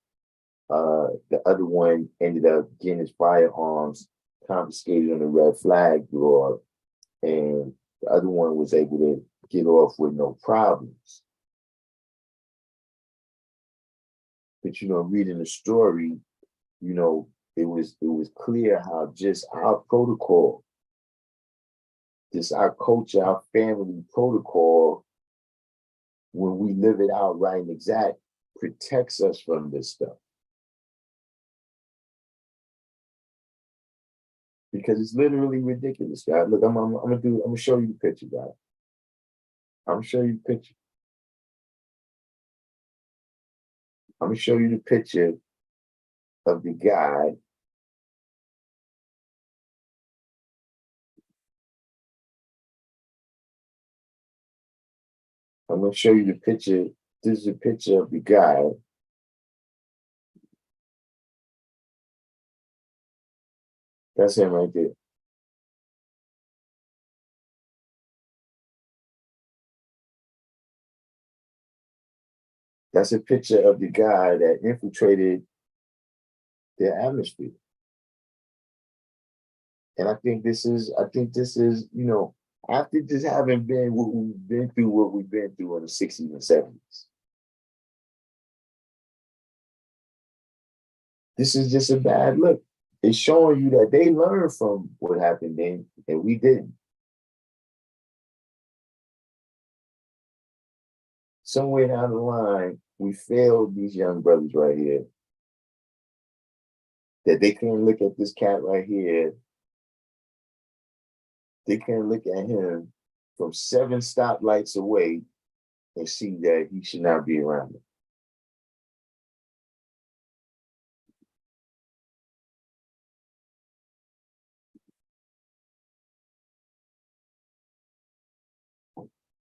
The other one ended up getting his firearms confiscated on the red flag law, and the other one was able to get off with no problems. But reading the story, it was clear how just our protocol, just our culture, our family protocol, when we live it out right and exact, protects us from this stuff. Because it's literally ridiculous, guys. Look, I'm gonna show you the picture, guys. I'm gonna show you the picture. I'm gonna show you the picture of the guy. I'm gonna show you the picture. This is a picture of the guy. That's him right there. That's a picture of the guy that infiltrated their atmosphere. And I think this is, after just having been what we've been through in the 60s and 70s, this is just a bad look. It's showing you that they learned from what happened then, and we didn't. Somewhere down the line, we failed these young brothers right here, that they can't look at this cat right here. They can't look at him from 7 stoplights away and see that he should not be around them.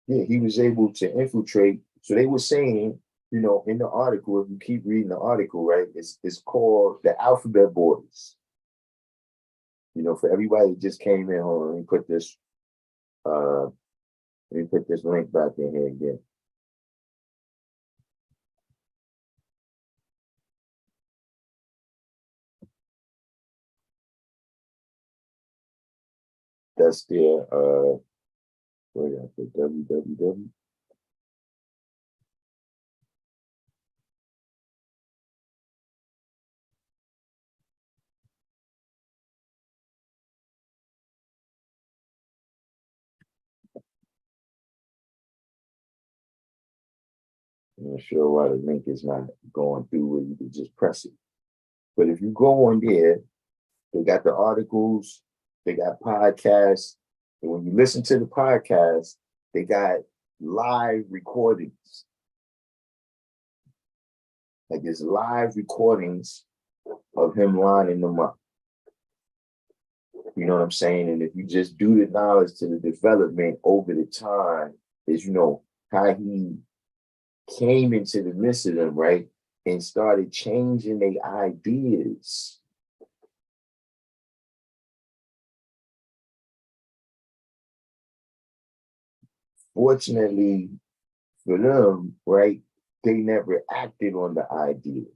Yeah, he was able to infiltrate. So they were saying, in the article, if you keep reading the article, right, it's called the alphabet borders. For everybody that just came in, hold on, uh let me put this link back in here again. That's their where did I put www? I'm not sure why the link is not going through where you can just press it. But if you go on there, they got the articles, they got podcasts. And when you listen to the podcast, they got live recordings. Like there's live recordings of him lining them up. You know what I'm saying? And if you just do the knowledge to the development over the time, is how he came into the midst of them, right? And started changing their ideas. Fortunately for them, right, they never acted on the ideas.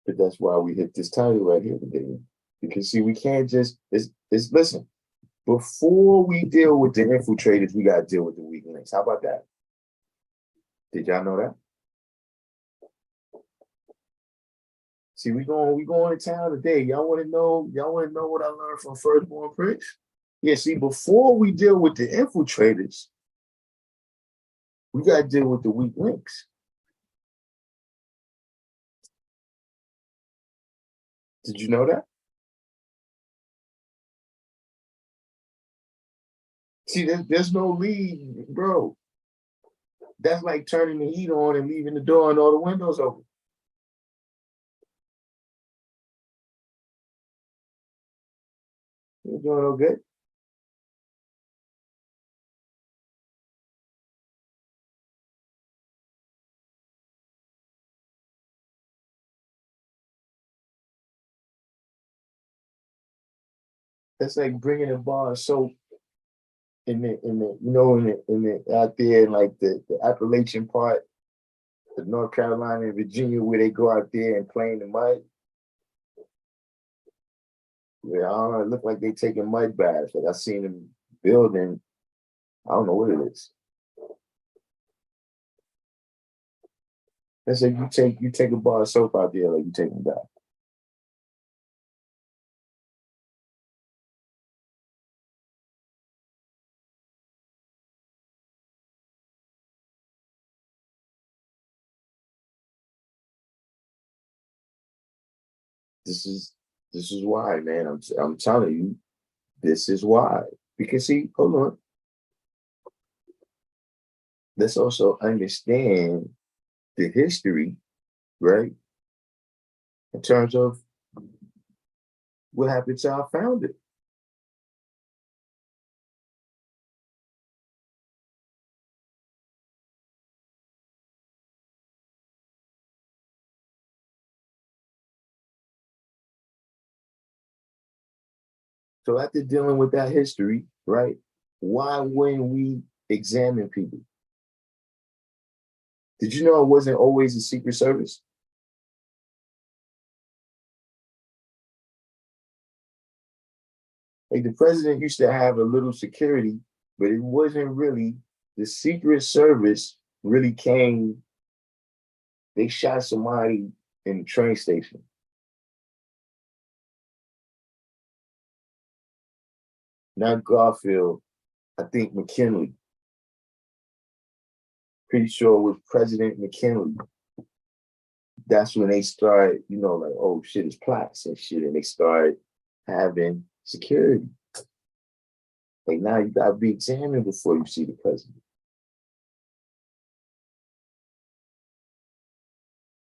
But that's why we hit this title right here today. Because see, we can't just it's listen, before we deal with the infiltrators, we gotta deal with the weak links. How about that? Did y'all know that? See, we going to town today. Y'all want to know what I learned from Firstborn Prince? Yeah, see, before we deal with the infiltrators, we gotta deal with the weak links. Did you know that? See, there's no lead, bro. That's like turning the heat on and leaving the door and all the windows open. You're doing okay. That's like bringing a bar of soap in the out there in like the Appalachian part of North Carolina and Virginia where they go out there and play in the mud. Yeah, I don't know, it look like they taking mud baths. Like I seen them building, I don't know what it is. That's like you take a bar of soap out there like you taking a bath. This is this is why, man. I'm telling you, this is why. Because see, hold on. Let's also understand the history, right? In terms of what happened to our founder. So after dealing with that history, right? Why wouldn't we examine people? Did you know it wasn't always a Secret Service? Like the president used to have a little security, but it wasn't really the Secret Service really came. They shot somebody in the train station. Not Garfield, I think McKinley. Pretty sure it was President McKinley. That's when they started, like, oh shit, it's plots and shit. And they started having security. Like now you gotta be examined before you see the president.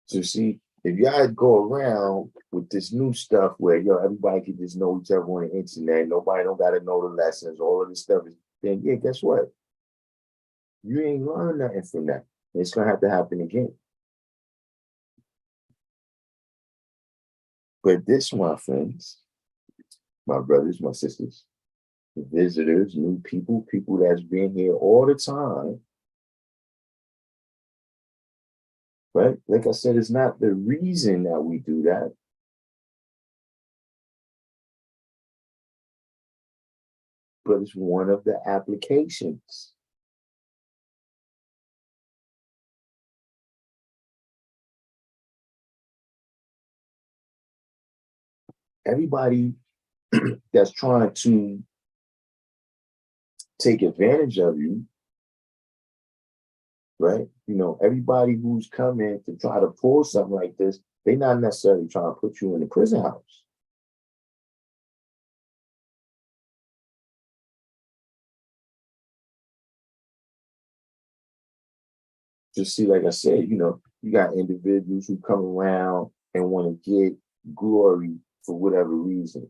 So see, if y'all go around with this new stuff where everybody can just know each other on the internet, nobody don't gotta know the lessons, all of this stuff is then yeah, guess what? You ain't learned nothing from that. It's gonna have to happen again. But this, my friends, my brothers, my sisters, visitors, new people, people that's been here all the time, right? Like I said, it's not the reason that we do that. But it's one of the applications. Everybody that's trying to take advantage of you, right? Everybody who's coming to try to pull something like this, they're not necessarily trying to put you in the prison house. Just see, like I said, you got individuals who come around and want to get glory for whatever reason.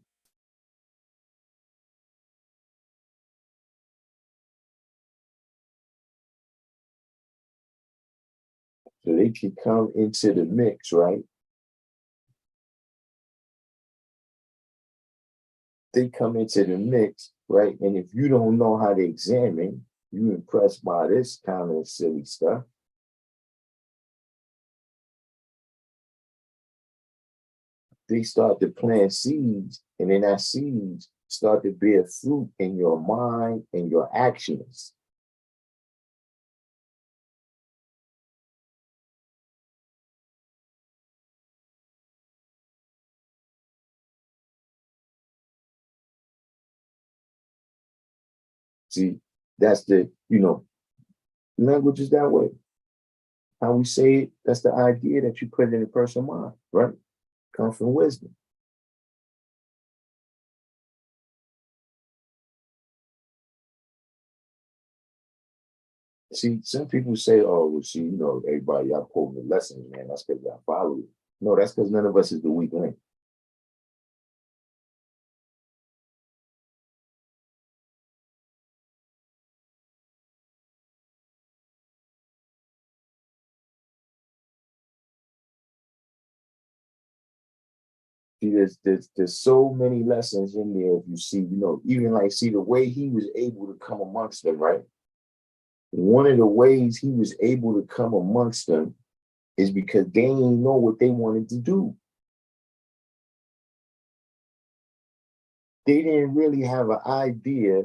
So they can come into the mix, right? They come into the mix, right? And if you don't know how to examine, you impressed by this kind of silly stuff. They start to plant seeds, and then that seeds start to bear fruit in your mind and your actions. See, that's language is that way. How we say it, that's the idea that you put in a person's mind, right? Comes from wisdom. See, some people say, oh, well, see, everybody, y'all quoting the lessons, man. That's because y'all follow it. No, that's because none of us is the weak link. See, there's so many lessons in there. If you see, even like see the way he was able to come amongst them, right? One of the ways he was able to come amongst them is because they didn't know what they wanted to do. They didn't really have an idea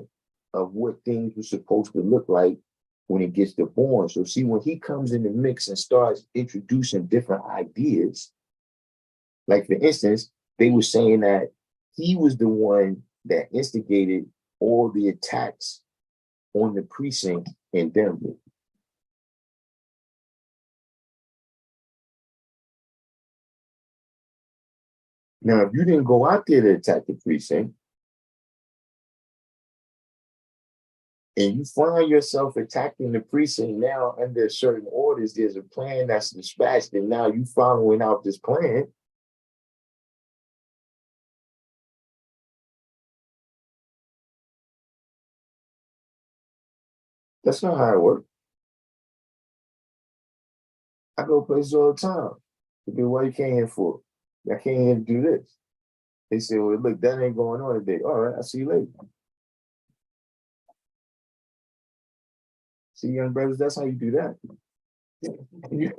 of what things were supposed to look like when it gets to born. So see, when he comes in the mix and starts introducing different ideas, like for instance, they were saying that he was the one that instigated all the attacks on the precinct in Denver. Now, if you didn't go out there to attack the precinct, and you find yourself attacking the precinct now under certain orders, there's a plan that's dispatched, and now you following out this plan. That's not how it works. I go places all the time. They what you came here for? I came here to do this. They say, well, look, that ain't going on today. All right, I'll see you later. See, young brothers, that's how you do that. You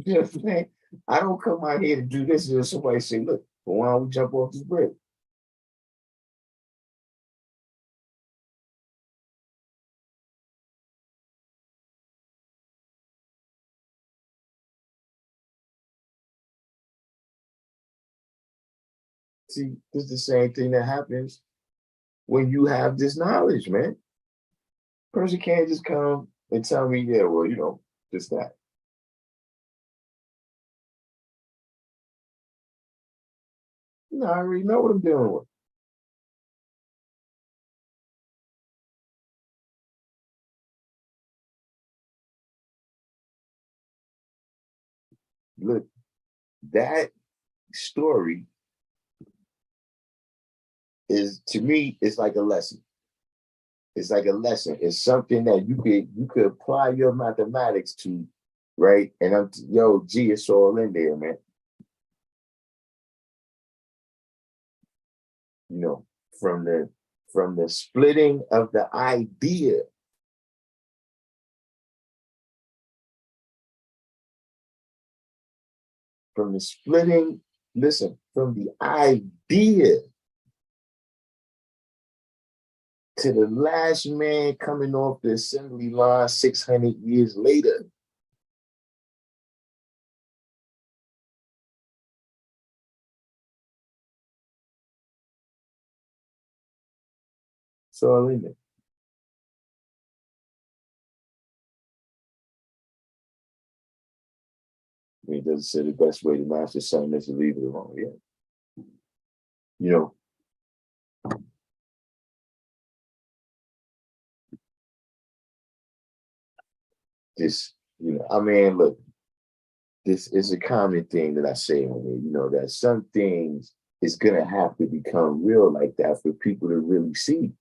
know what I'm saying? I don't come out here to do this and somebody say, look, well, why don't we jump off this bridge? See, this is the same thing that happens when you have this knowledge, man. Person can't just come and tell me, yeah, well, just that. No, I already know what I'm dealing with. Look, that story is to me, it's like a lesson. It's like a lesson. It's something that you could apply your mathematics to, right? And G, it's all in there, man. You know, from the splitting of the idea, from the splitting, listen, from the idea to the last man coming off the assembly line 600 years later. It's all in there. I mean, it doesn't say the best way to master something is to leave it alone. Yeah. You know, this, I mean, look, this is a common thing that I say on here, that some things is gonna have to become real like that for people to really see.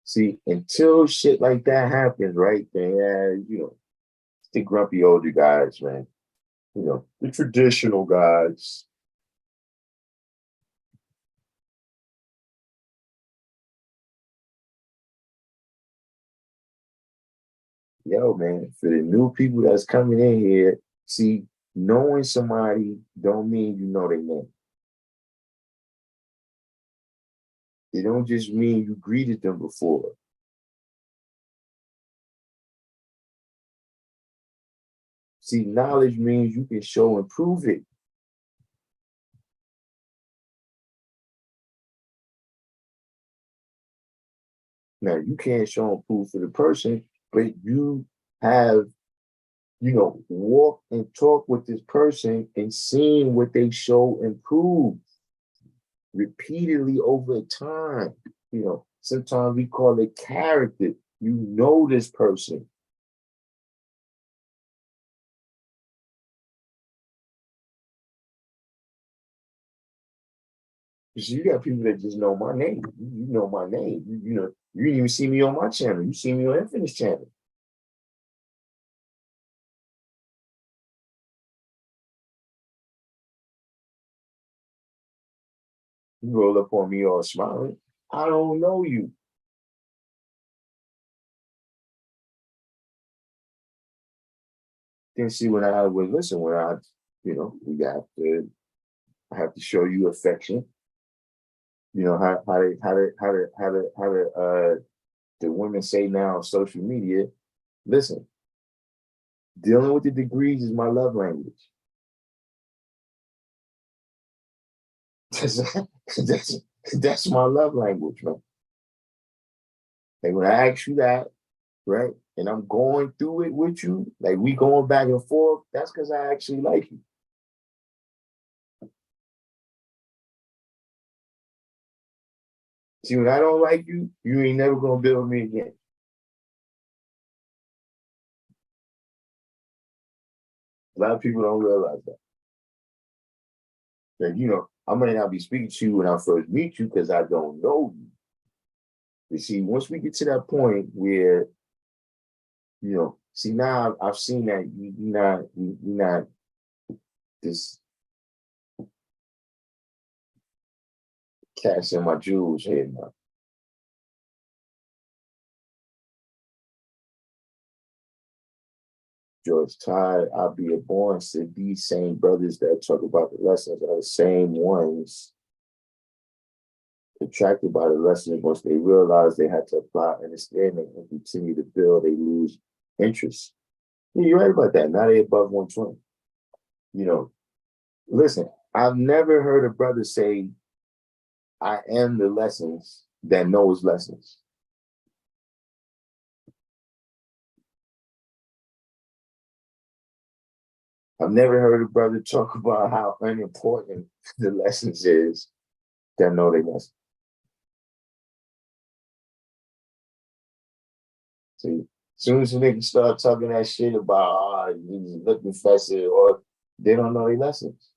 See, until shit like that happens, right? Then it's the grumpy older guys, man. The traditional guys. Yo, man, for the new people that's coming in here, see, knowing somebody don't mean you know their name. It don't just mean you greeted them before. See, knowledge means you can show and prove it. Now, you can't show and prove for the person, but you have, walk and talk with this person and seeing what they show and prove repeatedly over time. Sometimes we call it character. You know this person. You got people that just know my name. You know my name. You didn't even see me on my channel. You see me on Infinite's channel. You roll up on me all smiling. I don't know you. Then see when I was listen, when we got to I have to show you affection. How the women say now on social media, listen, dealing with the degrees is my love language. that's, that's my love language, man. And when I ask you that, right, and I'm going through it with you, like we going back and forth, that's because I actually like you. See, when I don't like you, you ain't never gonna build me again. A lot of people don't realize that. That I may not be speaking to you when I first meet you because I don't know you. You see, once we get to that point where, see now I've seen that you're not this cash in my jewels here now. George Todd, I'll be a born said these same brothers that talk about the lessons are the same ones attracted by the lessons. Once they realize they had to apply understanding and continue to build, they lose interest. Yeah, you're right about that. Now they above 120. You know, listen, I've never heard a brother say, I am the lessons that knows lessons. I've never heard a brother talk about how unimportant the lessons is that know they lessons. See, as soon as the niggas start talking that shit about, he's looking festive, or they don't know their lessons.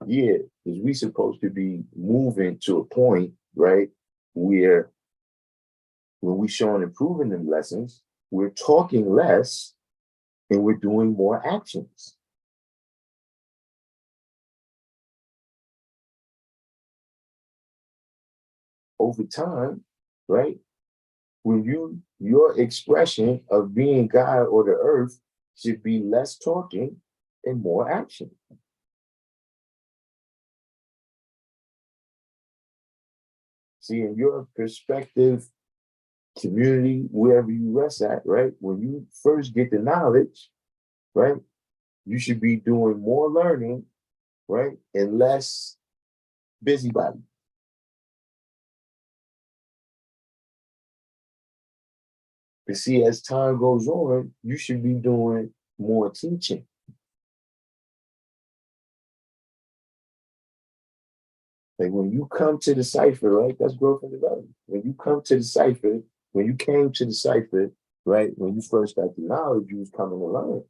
Yeah, because we supposed to be moving to a point, right, where when we showing improving them lessons, we're talking less and we're doing more actions. Over time, right? When your expression of being God or the earth should be less talking and more action. See, in your perspective, community, wherever you rest at, right? When you first get the knowledge, right, you should be doing more learning, right, and less busybody. But see, as time goes on, you should be doing more teaching. Like when you come to the cipher, right? That's growth and development. When you come to the cipher, when you came to the cipher, right? When you first got the knowledge, you was coming to learn.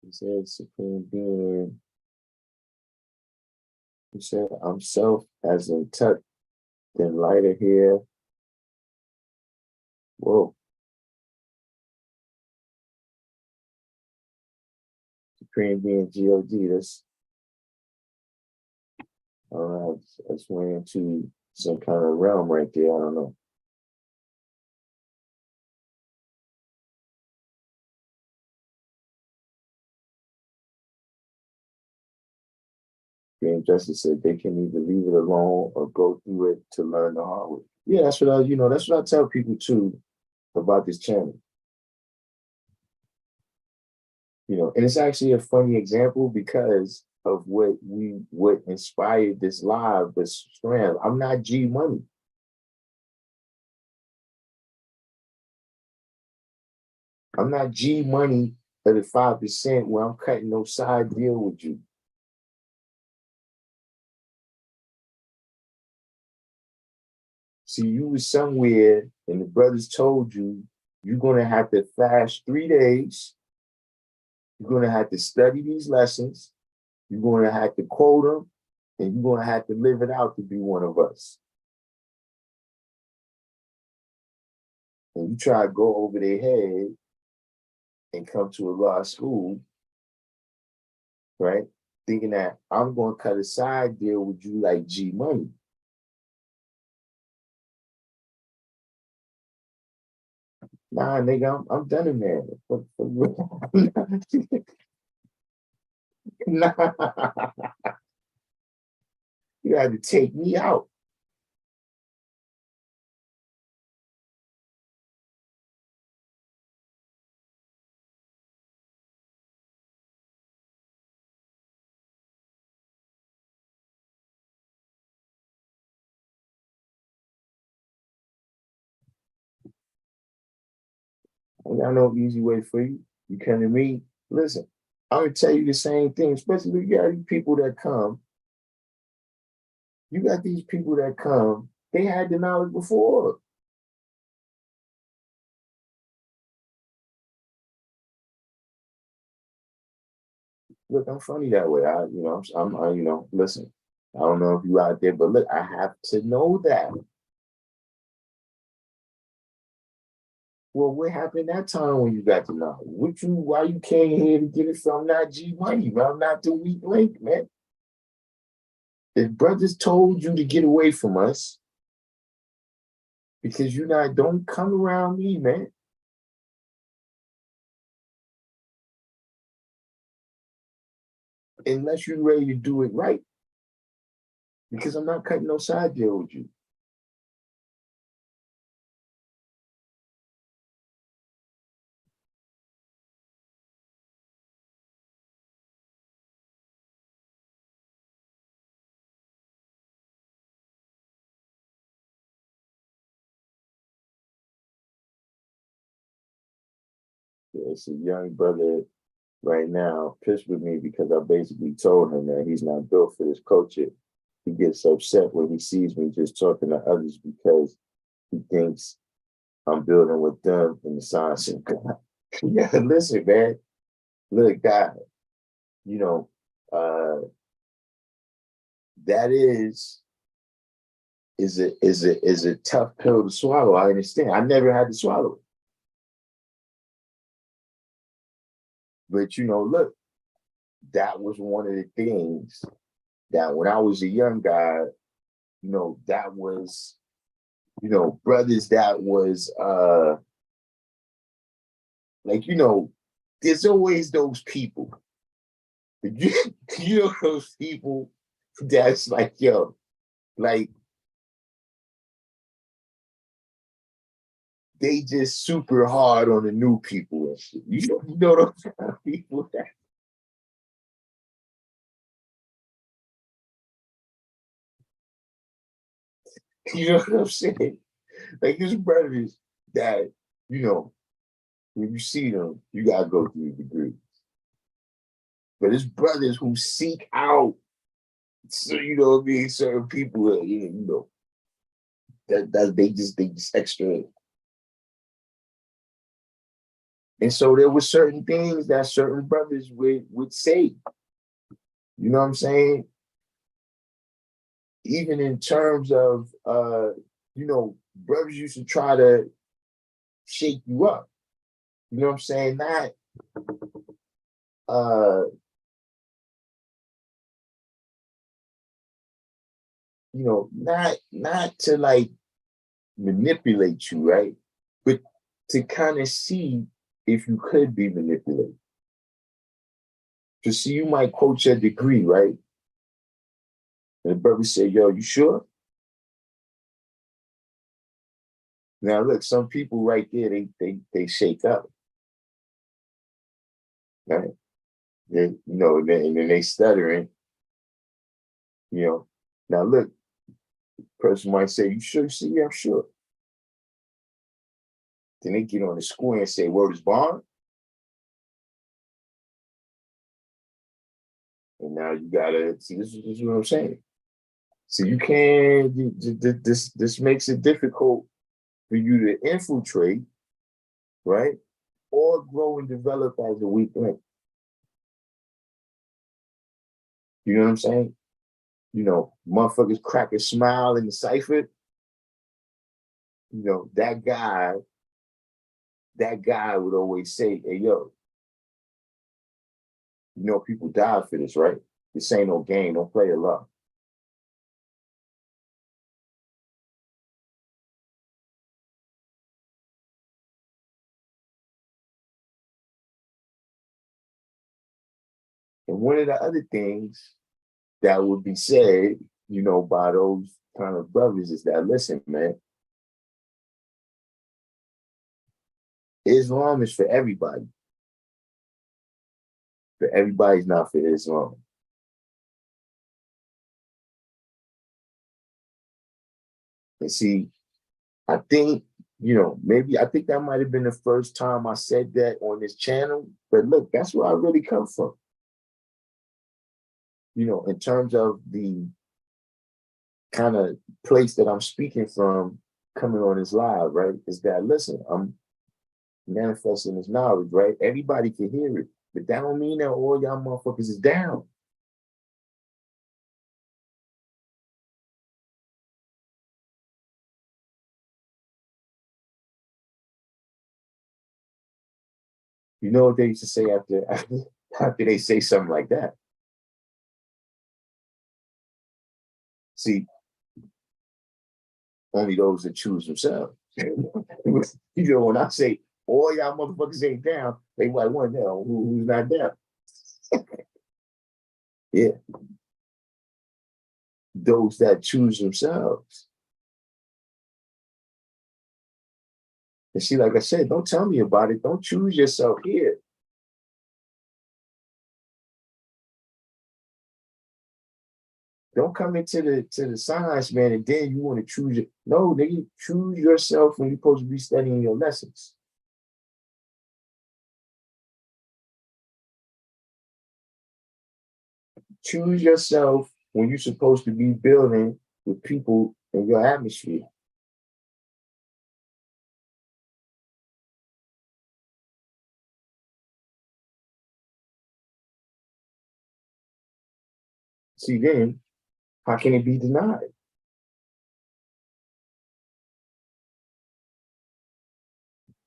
He said, Supreme Being, he said, I'm self as in touch, then lighter here. Whoa. Supreme Being God, that's went into some kind of realm right there. I don't know. Being Justice said they can either leave it alone or go through it to learn the hard way. Yeah, that's what that's what I tell people too about this channel. And it's actually a funny example because of what inspired this live, this strand. I'm not G Money. I'm not G Money at the 5% where I'm cutting no side deal with you. See, you was somewhere and the brothers told you you're gonna have to fast 3 days. You're gonna have to study these lessons. You're gonna have to quote them, and you're gonna have to live it out to be one of us. And you try to go over their head and come to a law school, right? Thinking that I'm gonna cut a side deal with you like G Money. Nah, nigga, I'm done in there. Nah, you had to take me out. I got no easy way for you. You come to me, listen, I'm gonna tell you the same thing, especially you got these people that come. You got these people that come They had the knowledge before. Look, I'm funny that way. Listen, I don't know if you out there, but look, I have to know that. Well, what happened that time when you got the knowledge? Why you came here to get it from not G Money, man? I'm not the weak link, man. If brothers told you to get away from us because don't come around me, man. Unless you're ready to do it right. Because I'm not cutting no side deal with you. It's a young brother right now pissed with me because I basically told him that he's not built for this culture. He gets upset when he sees me just talking to others because he thinks I'm building with them in the science of God. Yeah, listen, man. Look, God, you know, that is a tough pill to swallow. I understand. I never had to swallow it. But look, that was one of the things that when I was a young guy, that was, brothers that was like, there's always those people. Those people that's like, yo, like they just super hard on the new people and shit. You know those kind of people that you know what I'm saying? Like there's brothers that, when you see them, you gotta go through the degrees. But it's brothers who seek out, so certain people, that they just extra. And so there were certain things that certain brothers would say. You know what I'm saying? Even in terms of brothers used to try to shake you up. You know what I'm saying? Uh, not to like manipulate you, right? But to kind of see if you could be manipulated. To see you might quote your degree, right? And the brother say, yo, you sure? Now look, some people right there, they shake up, right? And then they stuttering, you know. Now look, person might say, you sure? You see, yeah, I'm sure. Then they get on the square and say, word is bond. And now you gotta see this is what I'm saying. So you can't this makes it difficult for you to infiltrate, right? Or grow and develop as a weak link. You know what I'm saying? Motherfuckers crack a smile in the cipher. That guy would always say, hey, yo, people died for this, right? This ain't no game. Don't play it love. And one of the other things that would be said, by those kind of brothers is that, listen, man, Islam is for everybody, but everybody's not for Islam. And see, I think, maybe I think that might have been the first time I said that on this channel. But look, that's where I really come from. In terms of the kind of place that I'm speaking from coming on this live, right? Is that, listen, I'm manifesting this knowledge, right? Everybody can hear it, but that don't mean that all y'all motherfuckers is down. You know what they used to say after they say something like that? See, only those that choose themselves. When I say all y'all motherfuckers ain't down, they might want to know who's not down. Yeah, those that choose themselves. And see, like I said, don't tell me about it. Don't choose yourself here. Don't come into the science, man, and then you want to choose it. No, nigga, choose yourself when you're supposed to be studying your lessons. Choose yourself when you're supposed to be building with people in your atmosphere. See, then, how can it be denied?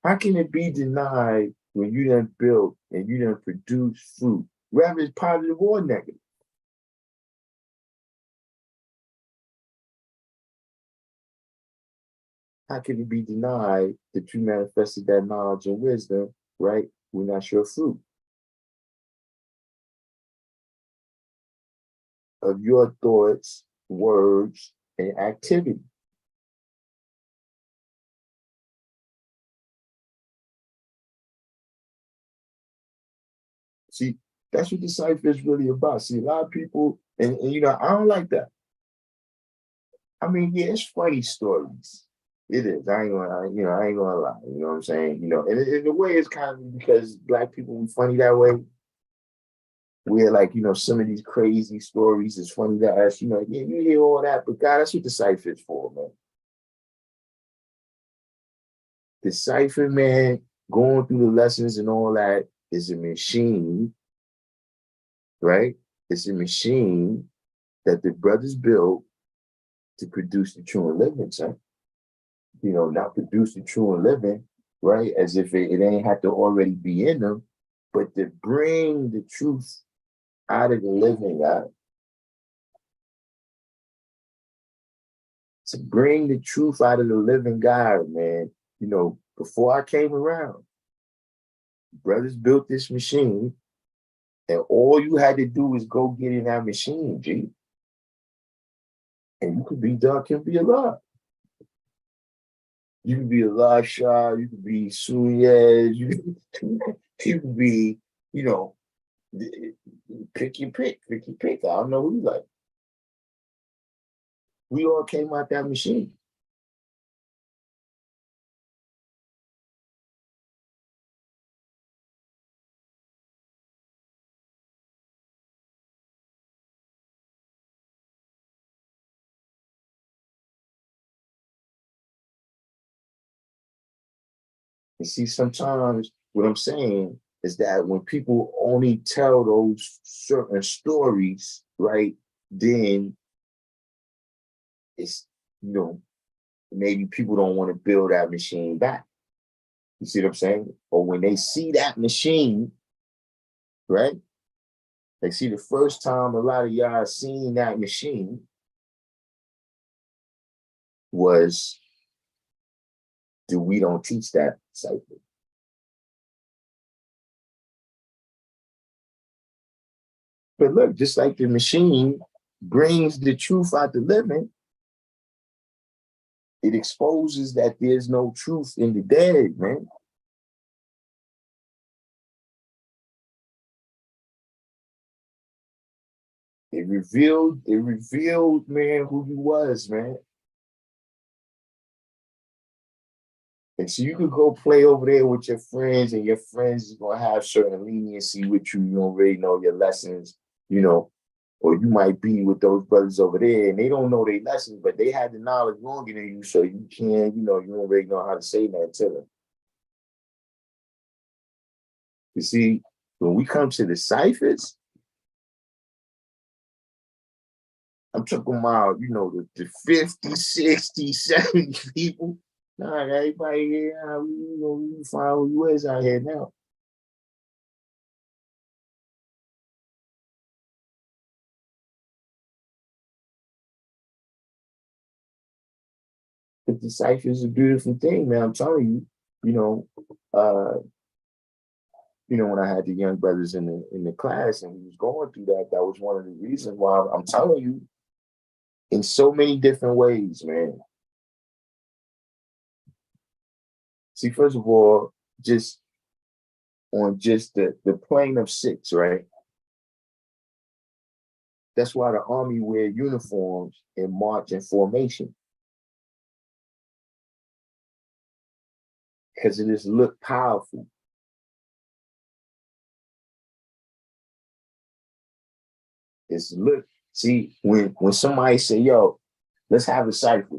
How can it be denied when you done built and you done produce fruit, whether it's positive or negative? How can it be denied that you manifested that knowledge and wisdom, right, when that's your fruit of your thoughts, words, and activity? See, that's what the cipher is really about. See, a lot of people, and I don't like that. I mean, yeah, it's funny stories. It is. I ain't gonna lie. You know what I'm saying? And in a way, it's kind of because Black people we funny that way. Where like, some of these crazy stories is funny to us. Yeah, you hear all that, but God, that's what the cipher is for, man. The cipher, man, going through the lessons and all that is a machine, right? It's a machine that the brothers built to produce the true and living, son. Not produce the true and living, right? As if it ain't have to already be in them, but to bring the truth out of the living God, to bring the truth out of the living God, man. Before I came around, brothers built this machine, and all you had to do was go get in that machine, G, and you could be Darkim Be Allah. You could be Allah Shah, you could be Suyez, you could be, you know, pick your pick, pick your pick. I don't know who you like. We all came out that machine. And see, sometimes what I'm saying is that when people only tell those certain stories, right, then it's, maybe people don't want to build that machine back. You see what I'm saying? Or when they see that machine, right? They see the first time a lot of y'all seen that machine was, do we don't teach that cycle. But look, just like the machine brings the truth out the living, it exposes that there's no truth in the dead, man. It revealed, man, who you was, man. And so you could go play over there with your friends, and your friends is gonna have certain leniency with you. You don't really know your lessons, you know. Or you might be with those brothers over there and they don't know their lessons, but they had the knowledge longer than you, so you can't, you know, you don't really know how to say that to them. You see, when we come to the ciphers, I'm talking about, you know, the 50, 60, 70 people. Nah, everybody here, you find who you is out here now. But the cipher is a beautiful thing, man. I'm telling you, you know, uh, when I had the young brothers in the class and we was going through that, that was one of the reasons why I'm telling you in so many different ways, man. See, first of all, just on just the plane of six, right? That's why the army wear uniforms and march in formation. Because it just look powerful. It's look, see, when somebody say, yo, let's have a cipher,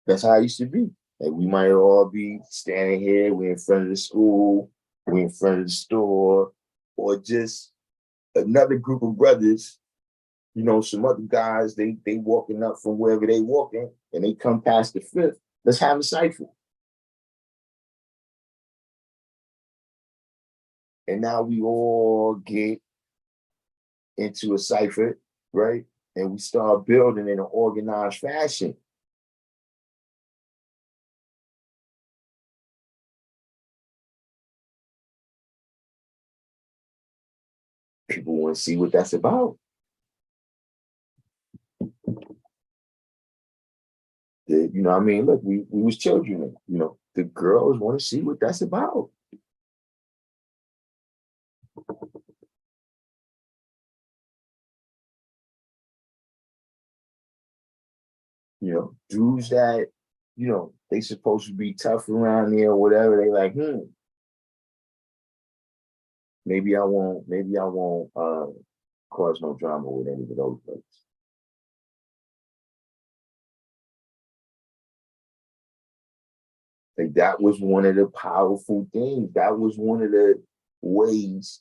that's how it used to be. Like we might all be standing here, we're in front of the school, we're in front of the store, or just another group of brothers, you know, some other guys, they walking up from wherever they walking and they come past the fifth. Let's have a cipher. And now we all get into a cipher, right? And we start building in an organized fashion. People want to see what that's about. You know what I mean? Look, we was children, you know, the girls want to see what that's about. You know, dudes that, you know, they supposed to be tough around there or whatever, they like, maybe I won't cause no drama with any of those folks. Like that was one of the powerful things. That was one of the ways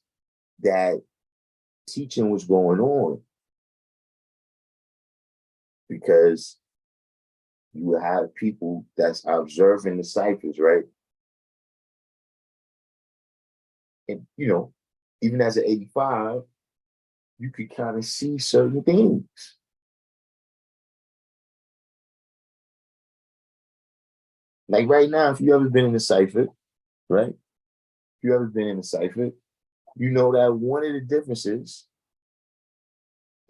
that teaching was going on, because you would have people that's observing the ciphers, right? And you know, even as an 85, you could kind of see certain things. Like right now, if you ever been in a cipher, right? If you ever been in a cipher, you know that one of the differences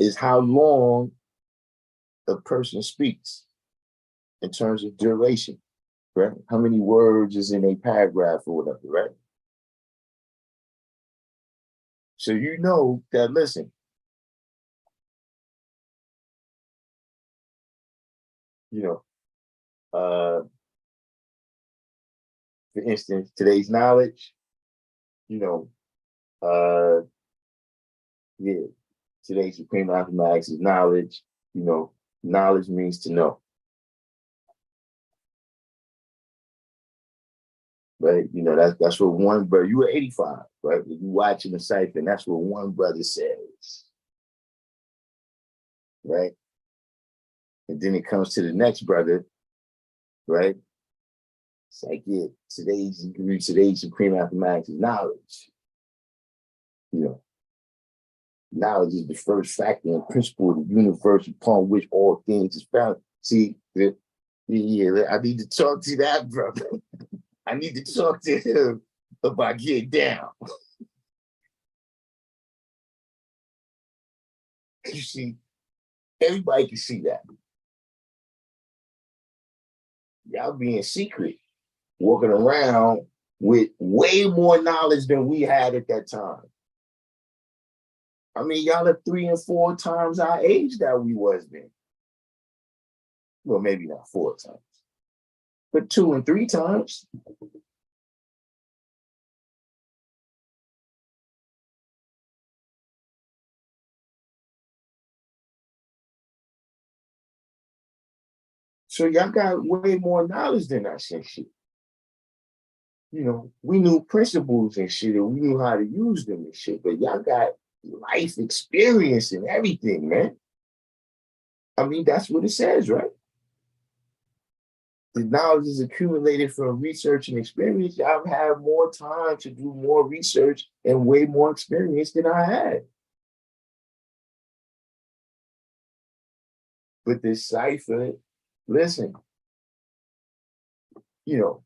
is how long a person speaks in terms of duration, right? How many words is in a paragraph or whatever, right? So you know that, listen, you know, for instance, today's knowledge, you know, uh, yeah, today's supreme mathematics is knowledge, you know, knowledge means to know, right? You know, that's what one brother, you were 85, right? You watching the cipher, and that's what one brother says, right? And then it comes to the next brother, right? It's like, yeah, you can read today's supreme mathematics is knowledge. You know, knowledge is the first factor and principle of the universe upon which all things is found. See, yeah, I need to talk to that brother. I need to talk to him about getting down. You see, everybody can see that. Y'all being secret, walking around with way more knowledge than we had at that time. I mean, y'all are 3 and 4 times our age that we was then. Well, maybe not 4 times, but 2 and 3 times. So y'all got way more knowledge than us and shit. You know, we knew principles and shit, and we knew how to use them and shit, but y'all got life experience and everything, man. I mean, that's what it says, right? The knowledge is accumulated from research and experience. Y'all have more time to do more research and way more experience than I had. But this cipher, listen, you know,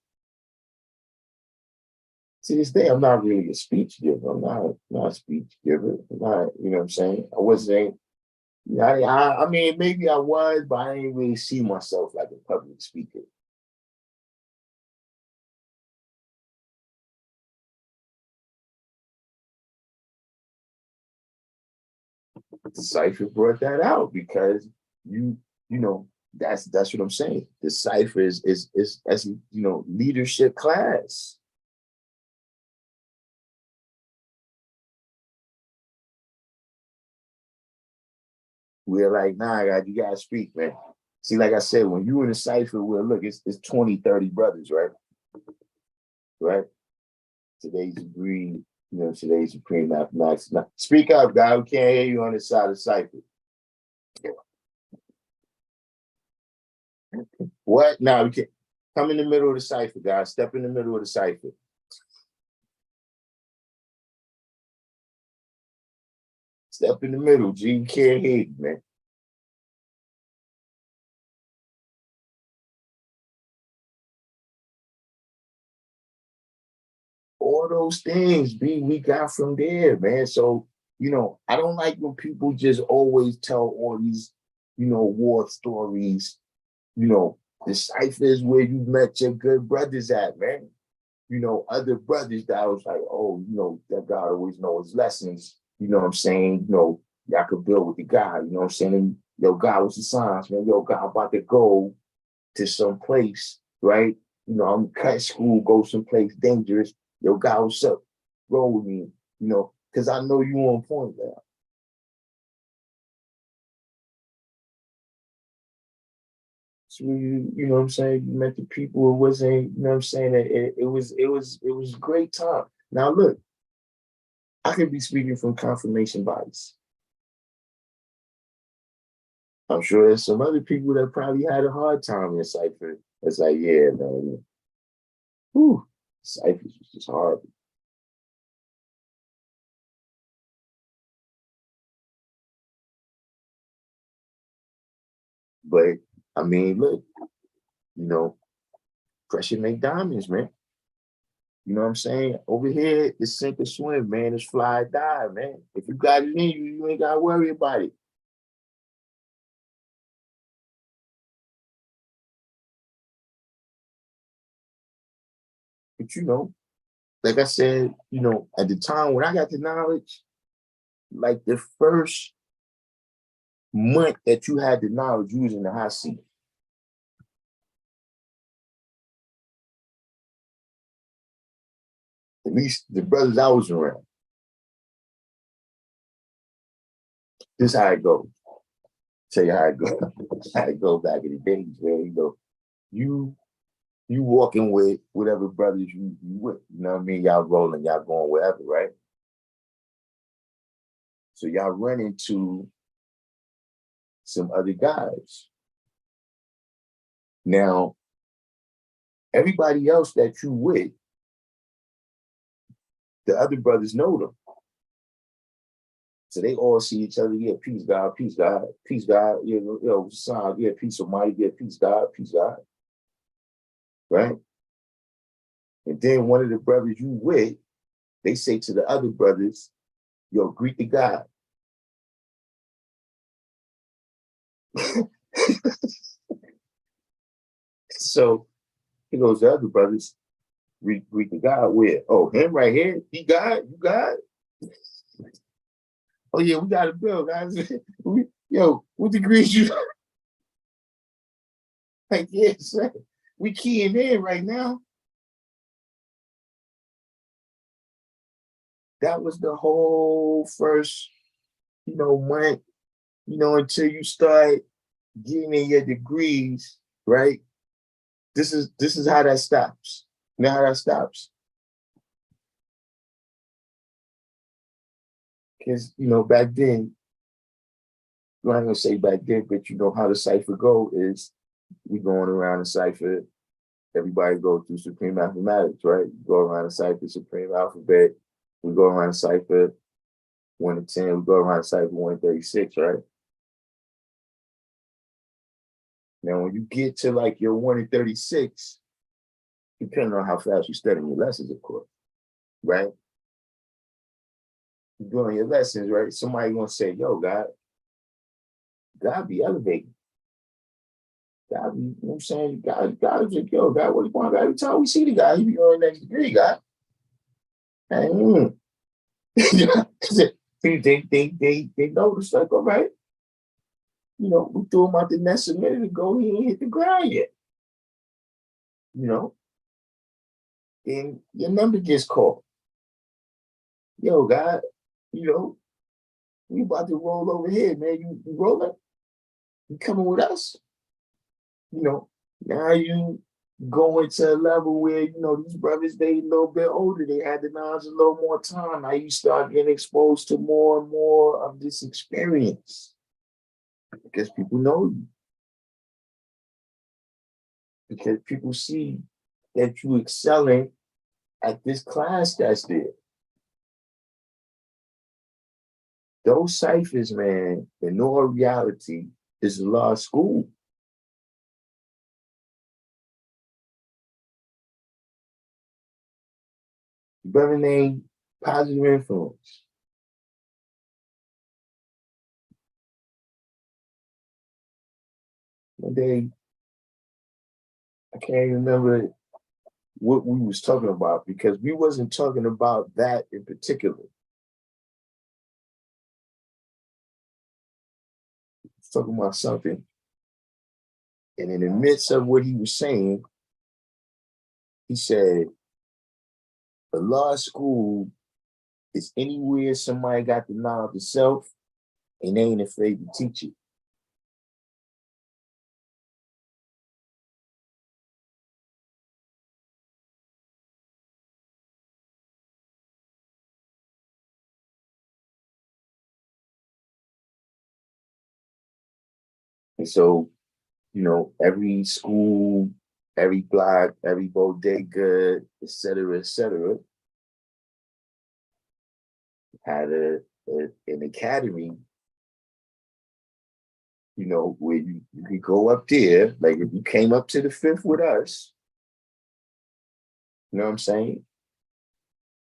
to this day, I'm not really a speech giver. I'm not a speech giver. I'm not, you know what I'm saying? I wasn't, I mean, maybe I was, but I didn't really see myself like a public speaker. The cipher brought that out because you know, that's what I'm saying. The cipher is as you know, leadership class. We're like, nah, God, you gotta speak, man. See, like I said, when you in a cipher, well, look, it's 20, 30 brothers, right? Right? Today's degree, you know, today's supreme mathematics. Now, speak up, God. We can't hear you on the side of the cipher. What? Now we can't come in the middle of the cipher, guys. Step in the middle of the cipher. Step in the middle, G. You can't hear you, man. All those things we got from there, man. So, you know, I don't like when people just always tell all these, you know, war stories. You know, the cipher is where you met your good brothers at, man. You know, other brothers that was like, oh, you know, that God always knows his lessons. You know what I'm saying? You know, y'all could build with the God. You know what I'm saying? And, yo, God was the signs, man. Yo, God about to go to some place, right? You know, I'm cut school, go someplace dangerous. Yo, God, what's up? Roll with me, you know, because I know you on point now. So you know what I'm saying? You met the people. It wasn't, you know what I'm saying? It was a great time. Now look, I could be speaking from confirmation bias. I'm sure there's some other people that probably had a hard time in cipher. It's like, yeah, man, whew, ciphers was just hard. But I mean, look, you know, pressure make diamonds, man. You know what I'm saying? Over here, it's sink or swim, man. It's fly or die, man. If you got it in you, you ain't gotta worry about it. But you know, like I said, you know, at the time when I got the knowledge, like the first month that you had the knowledge, you was in the hot seat. At least the brothers I was around. This is how it goes. Tell you how it goes. How it go back in the days, man. You know, you you walking with whatever brothers you with. You know what I mean? Y'all rolling, y'all going wherever, right? So y'all run into some other guys. Now, everybody else that you with, the other brothers know them. So they all see each other. Yeah, peace, God, peace, God. You know, sign. Yeah, peace, Almighty. Yeah, peace, God. Right. And then one of the brothers you with, they say to the other brothers, "Yo, greet the God." So he goes, the other brothers greet the God with, oh, him right here, he God, you God. Oh yeah, we got a bill, guys. Yo, what degrees you like? Yes, yeah, we keying in right now. That was the whole first, you know, month, you know, until you start getting in your degrees. right? This is how that stops. You know how that stops? Because back then, I'm not gonna say back then, but how the cipher go is we going around the cipher, everybody go through supreme mathematics, right? Go around the cipher, supreme alphabet, we go around the cipher 1 to 10, we go around the cipher 136, right? Now when you get to like your 1 to 36, depending on how fast you study your lessons, of course, right? You're doing your lessons, right? Somebody gonna say, yo, God be elevating. God be, you know what I'm saying? God is like, yo, God, what do you want? God, every time we see the guy, he be on the next degree, God. And they notice, like, all right, we threw him out the nest a minute ago, he ain't hit the ground yet. And your number gets called. Yo, God, we about to roll over here, man. You rolling? You coming with us? Now you going to a level where, these brothers, they a little bit older. They had the knowledge a little more time. Now you start getting exposed to more and more of this experience because people know you. Because people see that you excelling at this class that's there. Those ciphers, man, in all reality, is a law school. Brother named Positive Influence. One day, I can't remember what we was talking about because we wasn't talking about that in particular. We was talking about something. And in the midst of what he was saying, he said, a law school is anywhere somebody got the knowledge of self and they ain't afraid to teach it. And so, every school, every block, every bodega, et cetera, had an academy, where you could go up there. Like if you came up to the fifth with us, you know what I'm saying?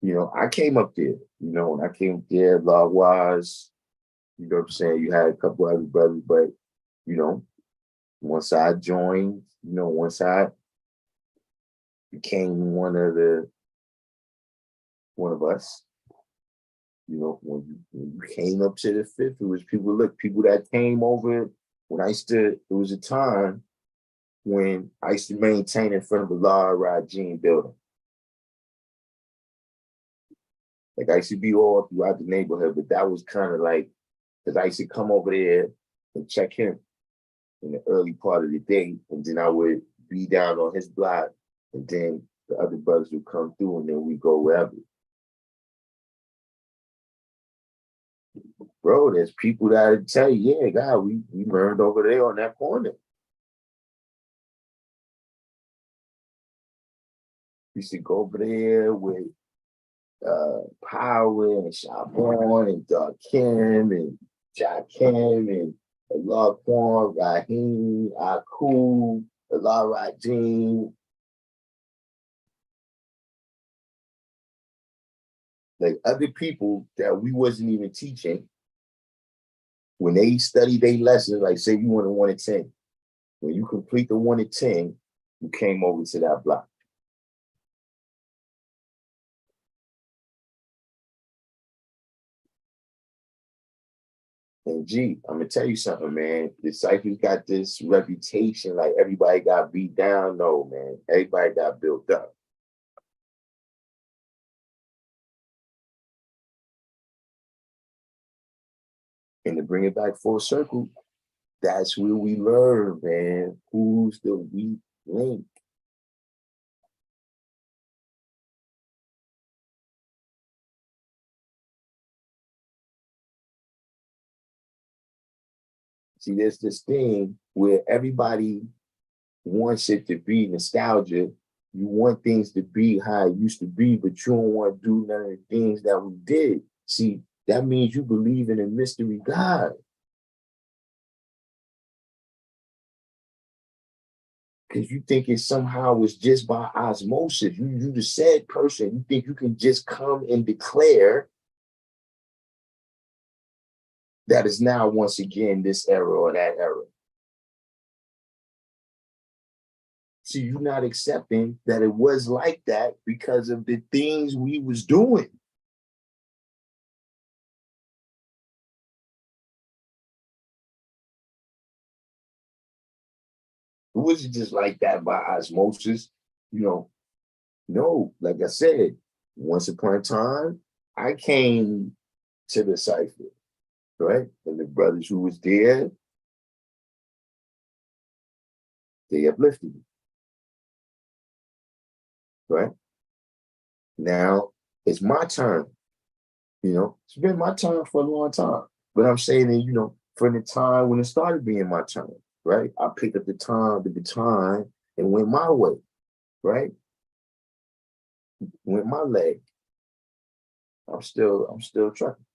I came up there, when I came up there, law was, you know what I'm saying? You had a couple other brothers, but, you know, once I joined, once I became one of us, when you came up to the fifth, it was people that came over when it was a time when I used to maintain in front of the Law Rajin building. Like I used to be all throughout the neighborhood, but that was kind of like, because I used to come over there and check him in the early part of the day, and then I would be down on his block, and then the other brothers would come through, and then we go wherever. Bro, there's people that tell you, yeah, God, we learned over there on that corner. We used to go over there with Power and Shabon and Darkim and Jakim and Allah Kwan, Rahim, Aku, Allah Rajim. Like other people that we wasn't even teaching, when they study their lessons, like say you want a 1 to 10, when you complete the 1 to 10, you came over to that block. And G, I'm gonna tell you something, man. The Cypher's got this reputation, like everybody got beat down. No, man. Everybody got built up. And to bring it back full circle, That's where we learn, man. Who's the weak link? See, there's this thing where everybody wants it to be nostalgia. You want things to be how it used to be, but you don't want to do none of the things that we did. See, that means you believe in a mystery God. Because you think it somehow was just by osmosis. You the said person. You think you can just come and declare that is now once again this era or that era. See, you're not accepting that it was like that because of the things we was doing. It wasn't just like that by osmosis, you know. No, like I said, once upon a time, I came to the cipher, right? And the brothers who was there, they uplifted me, right? Now it's my turn, It's been my turn for a long time. But I'm saying that, from the time when it started being my turn, right? I picked up the baton, and went my way, right? Went my leg. I'm still trucking.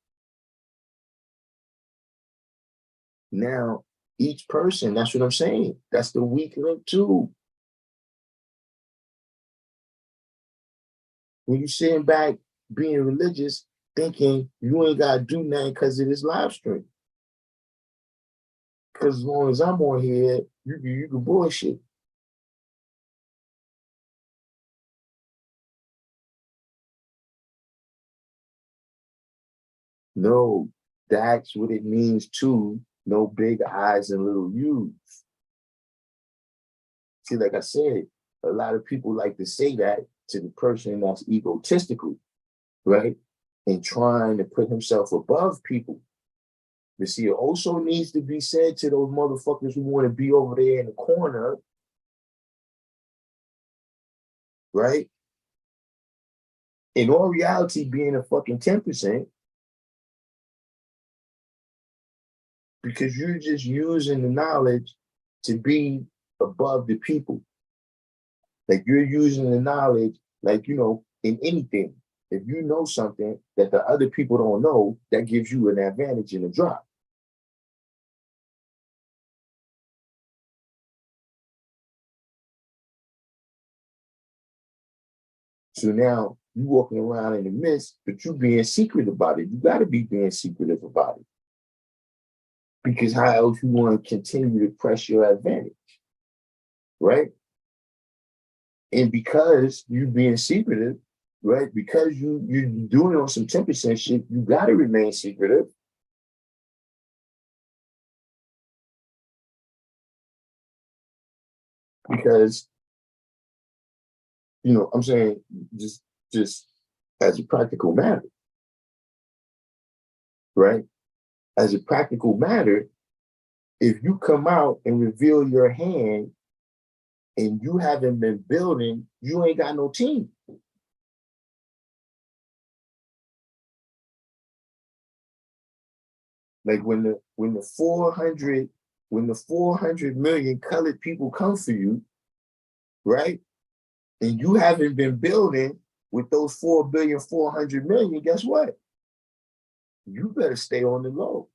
Now, each person, that's what I'm saying. That's the weak link too. When you sitting back being religious, thinking you ain't gotta do nothing because of this live stream. Because as long as I'm on here, you can bullshit. No, that's what it means to no big eyes and little U's. See, like I said, a lot of people like to say that to the person that's egotistical, right? And trying to put himself above people. But see, it also needs to be said to those motherfuckers who want to be over there in the corner, right? In all reality, being a fucking 10%, because you're just using the knowledge to be above the people. Like you're using the knowledge, like, in anything. If you know something that the other people don't know, that gives you an advantage in a drop. So now you walking around in the midst, but you being secret about it. You got to be being secretive about it. Because how else you want to continue to press your advantage, right? And because you being secretive, right? Because you're doing on some 10% shit, you got to remain secretive. Because I'm saying, just as a practical matter, right? As a practical matter, if you come out and reveal your hand and you haven't been building, you ain't got no team. Like when the 400 million colored people come for you, right? And you haven't been building with those 4,400,000,000, guess what? You better stay on the low.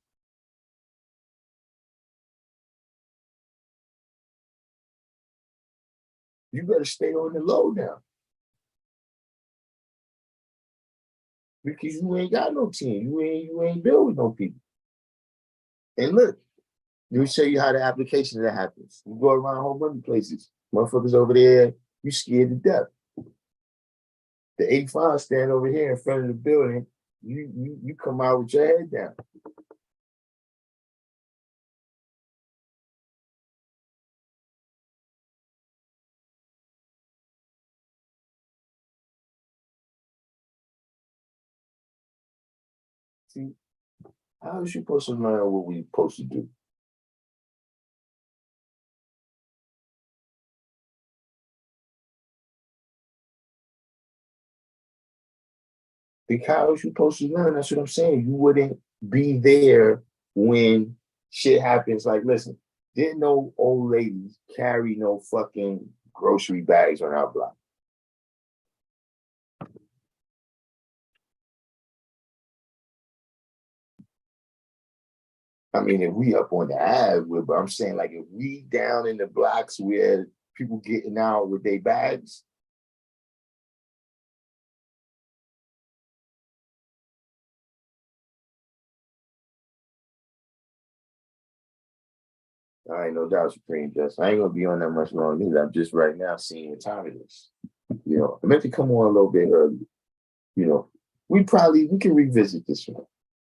You better stay on the low now. Because you ain't got no team. You ain't built with no people. And look, let me show you how the application of that happens. You go around a whole bunch of places. Motherfuckers over there, you scared to death. The 85 stand over here in front of the building. You come out with your head down. See, how is you supposed to learn what we supposed to do? Think how is you supposed to learn? That's what I'm saying. You wouldn't be there when shit happens. Like, listen, didn't no old ladies carry no fucking grocery bags on our block. I mean, if we up on the ad, but I'm saying like if we down in the blocks where people getting out with their bags, I ain't no doubt Supreme Just. I ain't gonna be on that much longer either. I'm just right now seeing what time it is. You know, I meant to come on a little bit early. You know, we can revisit this one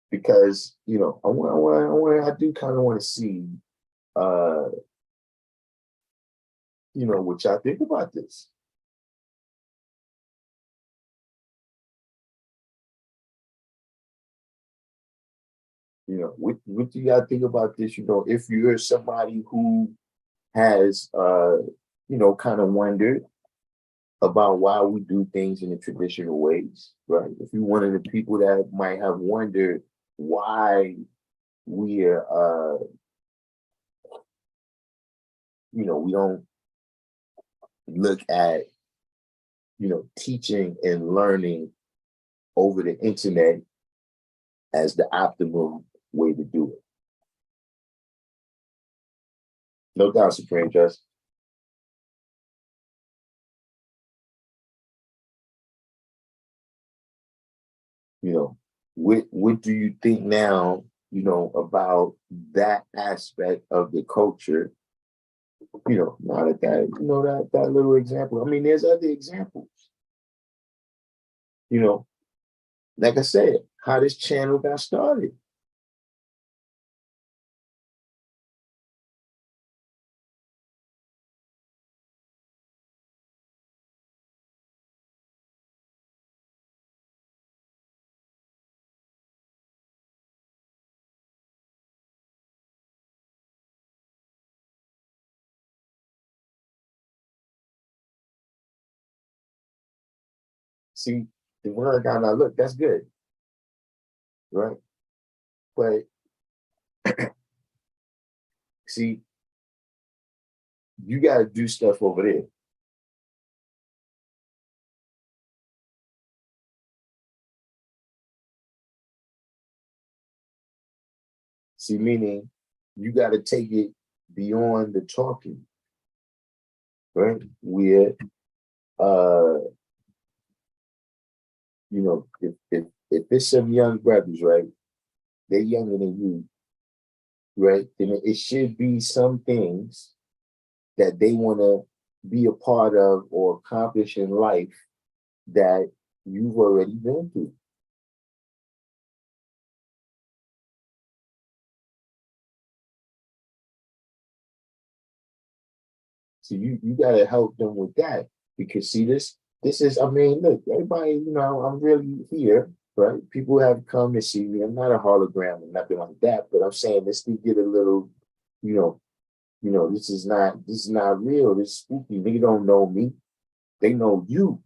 because I do kind of want to see uh what y'all think about this. What do y'all think about this? If you're somebody who has kind of wondered about why we do things in the traditional ways, right? If you're one of the people that might have wondered why we are we don't look at teaching and learning over the internet as the optimum way to do it. No doubt, Supreme Justice. What do you think now, about that aspect of the culture? Not at that little example. I mean, there's other examples. You know, like I said, how this channel got started. See, the word got now look, that's good, right? But see, you got to do stuff over there. See, meaning you got to take it beyond the talking, right? Where, uh, if it's some young brothers, right? They're younger than you, right? Then it should be some things that they want to be a part of or accomplish in life that you've already been through. So you got to help them with that because see this is I mean look everybody I'm really here, right? People have come to see me. I'm not a hologram or nothing like that, but I'm saying this to get a little you know this is not real. This is spooky. They don't know me. They know you.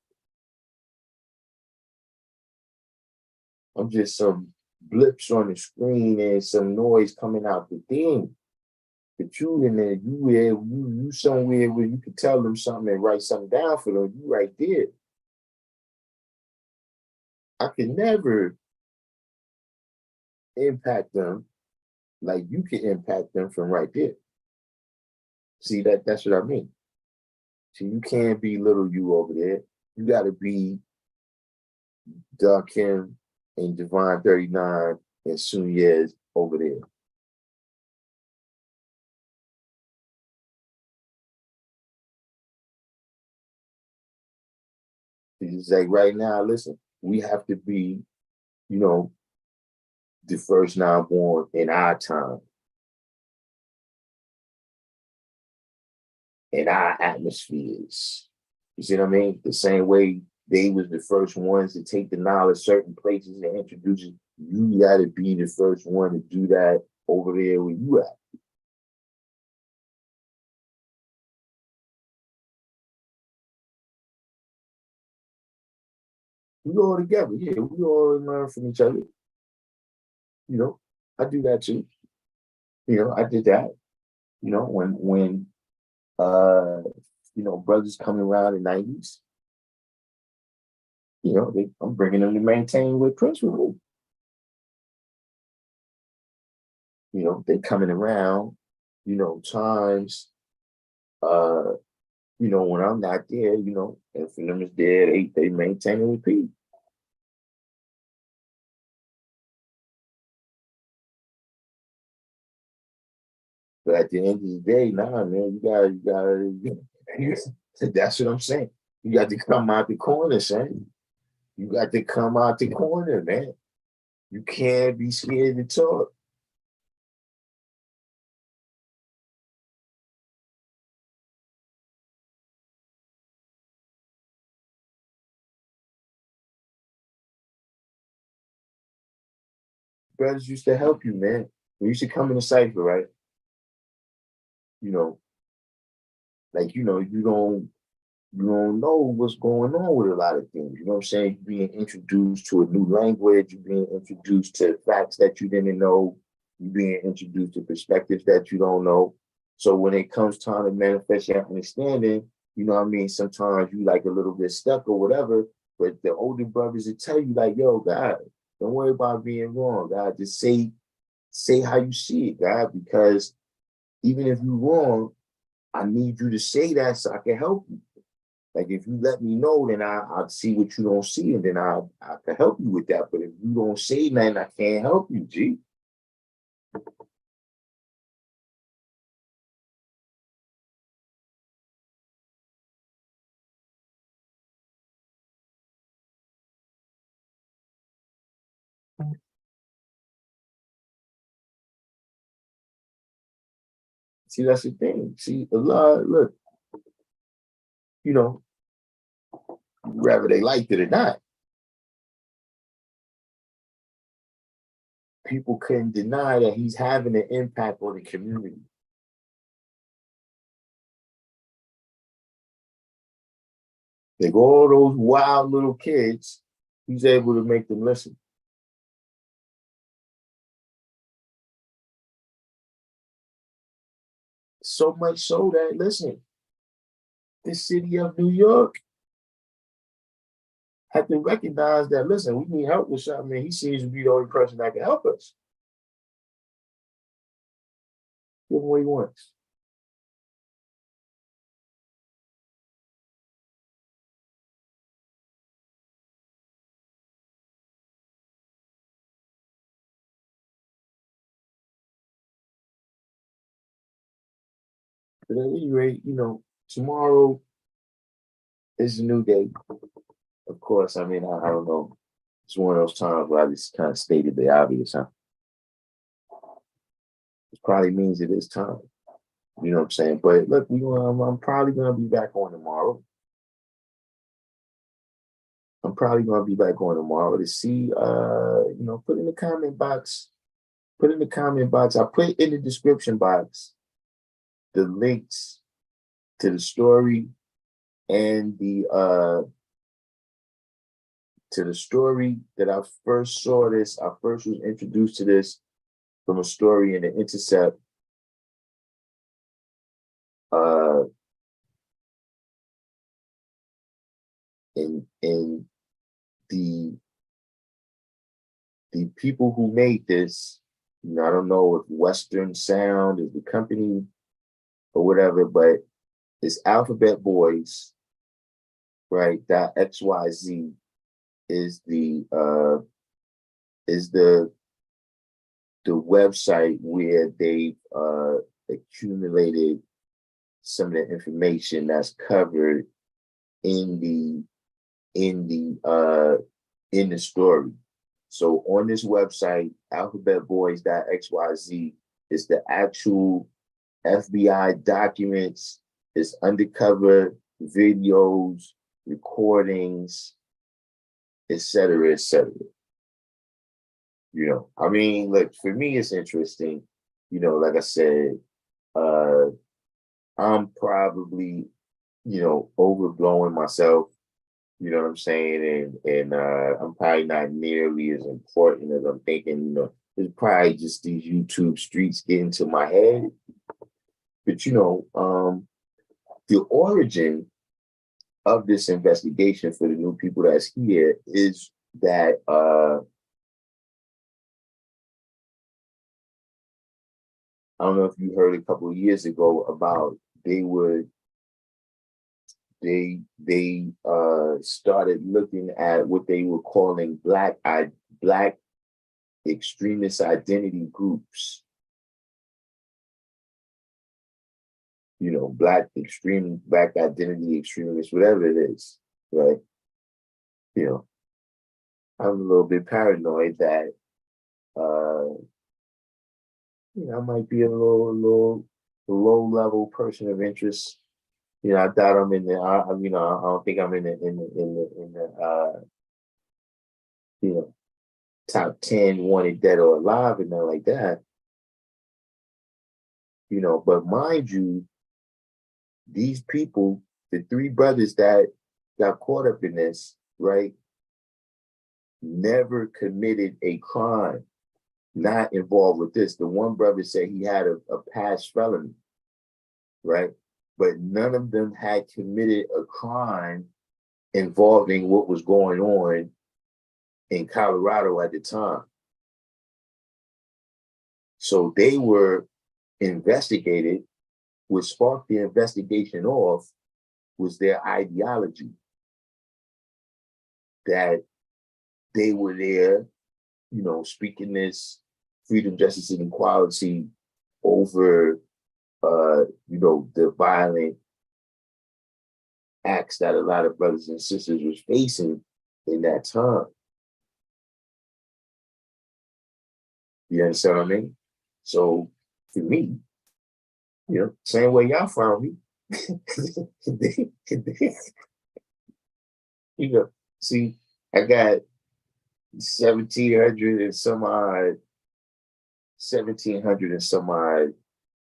I'm just some blips on the screen and some noise coming out the thing. But you in there, you somewhere where you can tell them something and write something down for them. You right there. I can never impact them like you can impact them from right there. See that's what I mean. So you can't be little you over there. You gotta be Darkim and Divine 39 and Sunyez over there. It's like right now, listen, we have to be, you know, the first now born in our time, in our atmospheres. You see what I mean? The same way they was the first ones to take the knowledge certain places and introduce it. You got to be the first one to do that over there where you at. We all together. Yeah, we all learn from each other. You know, I do that too. I did that. When uh brothers coming around in the 90s, I'm bringing them to maintain what Prince would do. They coming around, times uh, when I'm not there, and for them is there, they maintain and repeat. But at the end of the day, nah, man, that's what I'm saying. You got to come out the corner, son. You got to come out the corner, man. You can't be scared to talk. Brothers used to help you, man. When you used to come in the cipher, right? You know, like you don't know what's going on with a lot of things. You know what I'm saying? You're being introduced to a new language, you're being introduced to facts that you didn't know, you're being introduced to perspectives that you don't know. So when it comes time to manifest your understanding, you know what I mean? Sometimes you like a little bit stuck or whatever, but the older brothers will tell you, like, yo, God, don't worry about being wrong. God, just say how you see it, God, because even if you're wrong, I need you to say that so I can help you. Like if you let me know, then I'll see what you don't see, and then I can help you with that. But if you don't say nothing, I can't help you, G. See, that's the thing. See, a lot, look, you know, whether they liked it or not, people couldn't deny that he's having an impact on the community. Like all those wild little kids, he's able to make them listen. So much so that, listen, the city of New York had to recognize that, listen, we need help with something, and he seems to be the only person that can help us. Give him what he wants. But at any rate, tomorrow is a new day. Of course, I mean, I don't know. It's one of those times where I just kind of stated the obvious, huh? It probably means it is time. You know what I'm saying? But look, I'm probably gonna be back on tomorrow. I'm probably gonna be back on tomorrow to see put in the comment box. Put in the comment box. I put in the description box the links to the story and the story that I first saw this. I first was introduced to this from a story in the Intercept. Uh, and the people who made this, I don't know if Western Sound is the company or whatever, but it's Alphabet Boys, right? That XYZ is the website where they've accumulated some of the information that's covered in the in the in the story. So on this website, alphabetboys.xyz is the actual FBI documents, it's undercover videos, recordings, etc., etc. I mean, look, for me, it's interesting. Like I said, uh, I'm probably, overblowing myself. You know what I'm saying? And I'm probably not nearly as important as I'm thinking. It's probably just these YouTube streets getting to my head. But the origin of this investigation for the new people that's here is that I don't know if you heard a couple of years ago about they started looking at what they were calling black extremist identity groups. Black identity extremists, whatever it is, right? You know, I'm a little bit paranoid that I might be a little low level person of interest. I doubt I'm in the. I don't think I'm in the top 10 wanted dead or alive and nothing like that. But mind you, these people, the three brothers that got caught up in this, right, never committed a crime not involved with this. The one brother said he had a past felony, right? But none of them had committed a crime involving what was going on in Colorado at the time. So they were investigated. What sparked the investigation off was their ideology, that they were there, speaking this freedom, justice, and equality over, the violent acts that a lot of brothers and sisters was facing in that time. You understand what I mean? So for me, same way y'all found me. See, I got 1,700 and some odd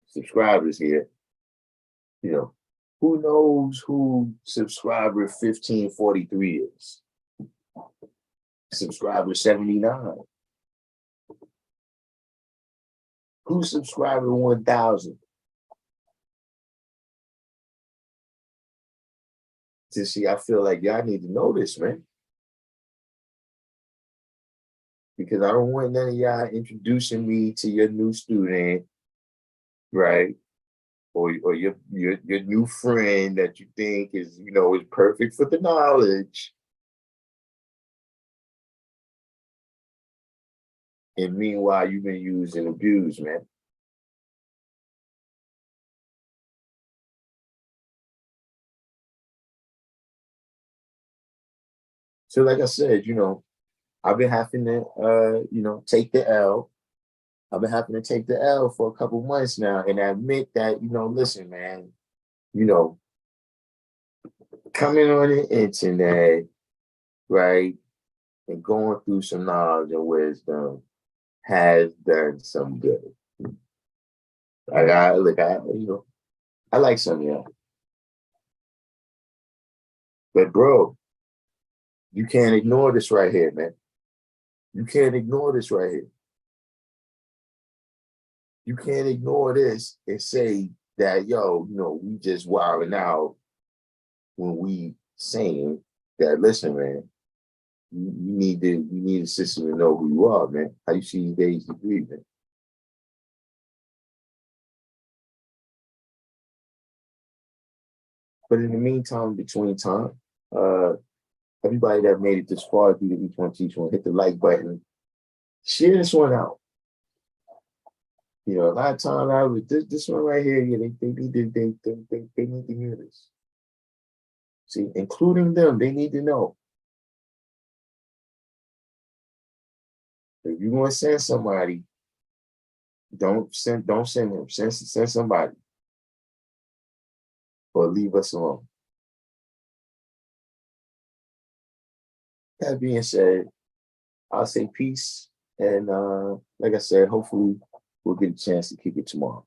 subscribers here. Who knows who subscriber 1543 is? Subscriber 79. Who subscriber 1000? To see, I feel like y'all need to know this, man. Because I don't want none of y'all introducing me to your new student, right? Or your new friend that you think is perfect for the knowledge. And meanwhile, you've been used and abused, man. So like I said, I've been having to take the L. I've been having to take the L for a couple months now and admit that, listen, man, coming on the internet, right, and going through some knowledge and wisdom has done some good. I like some of y'all. But bro, you can't ignore this right here, man. You can't ignore this right here. You can't ignore this and say that, we just wilding out when we saying that, listen, man, you need a system to know who you are, man. How you see these days to breathe, man. But in the meantime, between time, everybody that made it this far through the Each One Teach One, hit the like button, share this one out. A lot of times I was this one right here. Yeah, they need to hear this. See, including them, they need to know. If you want to send somebody, don't send them. Send somebody, or leave us alone. That being said, I'll say peace, and like I said, hopefully we'll get a chance to kick it tomorrow.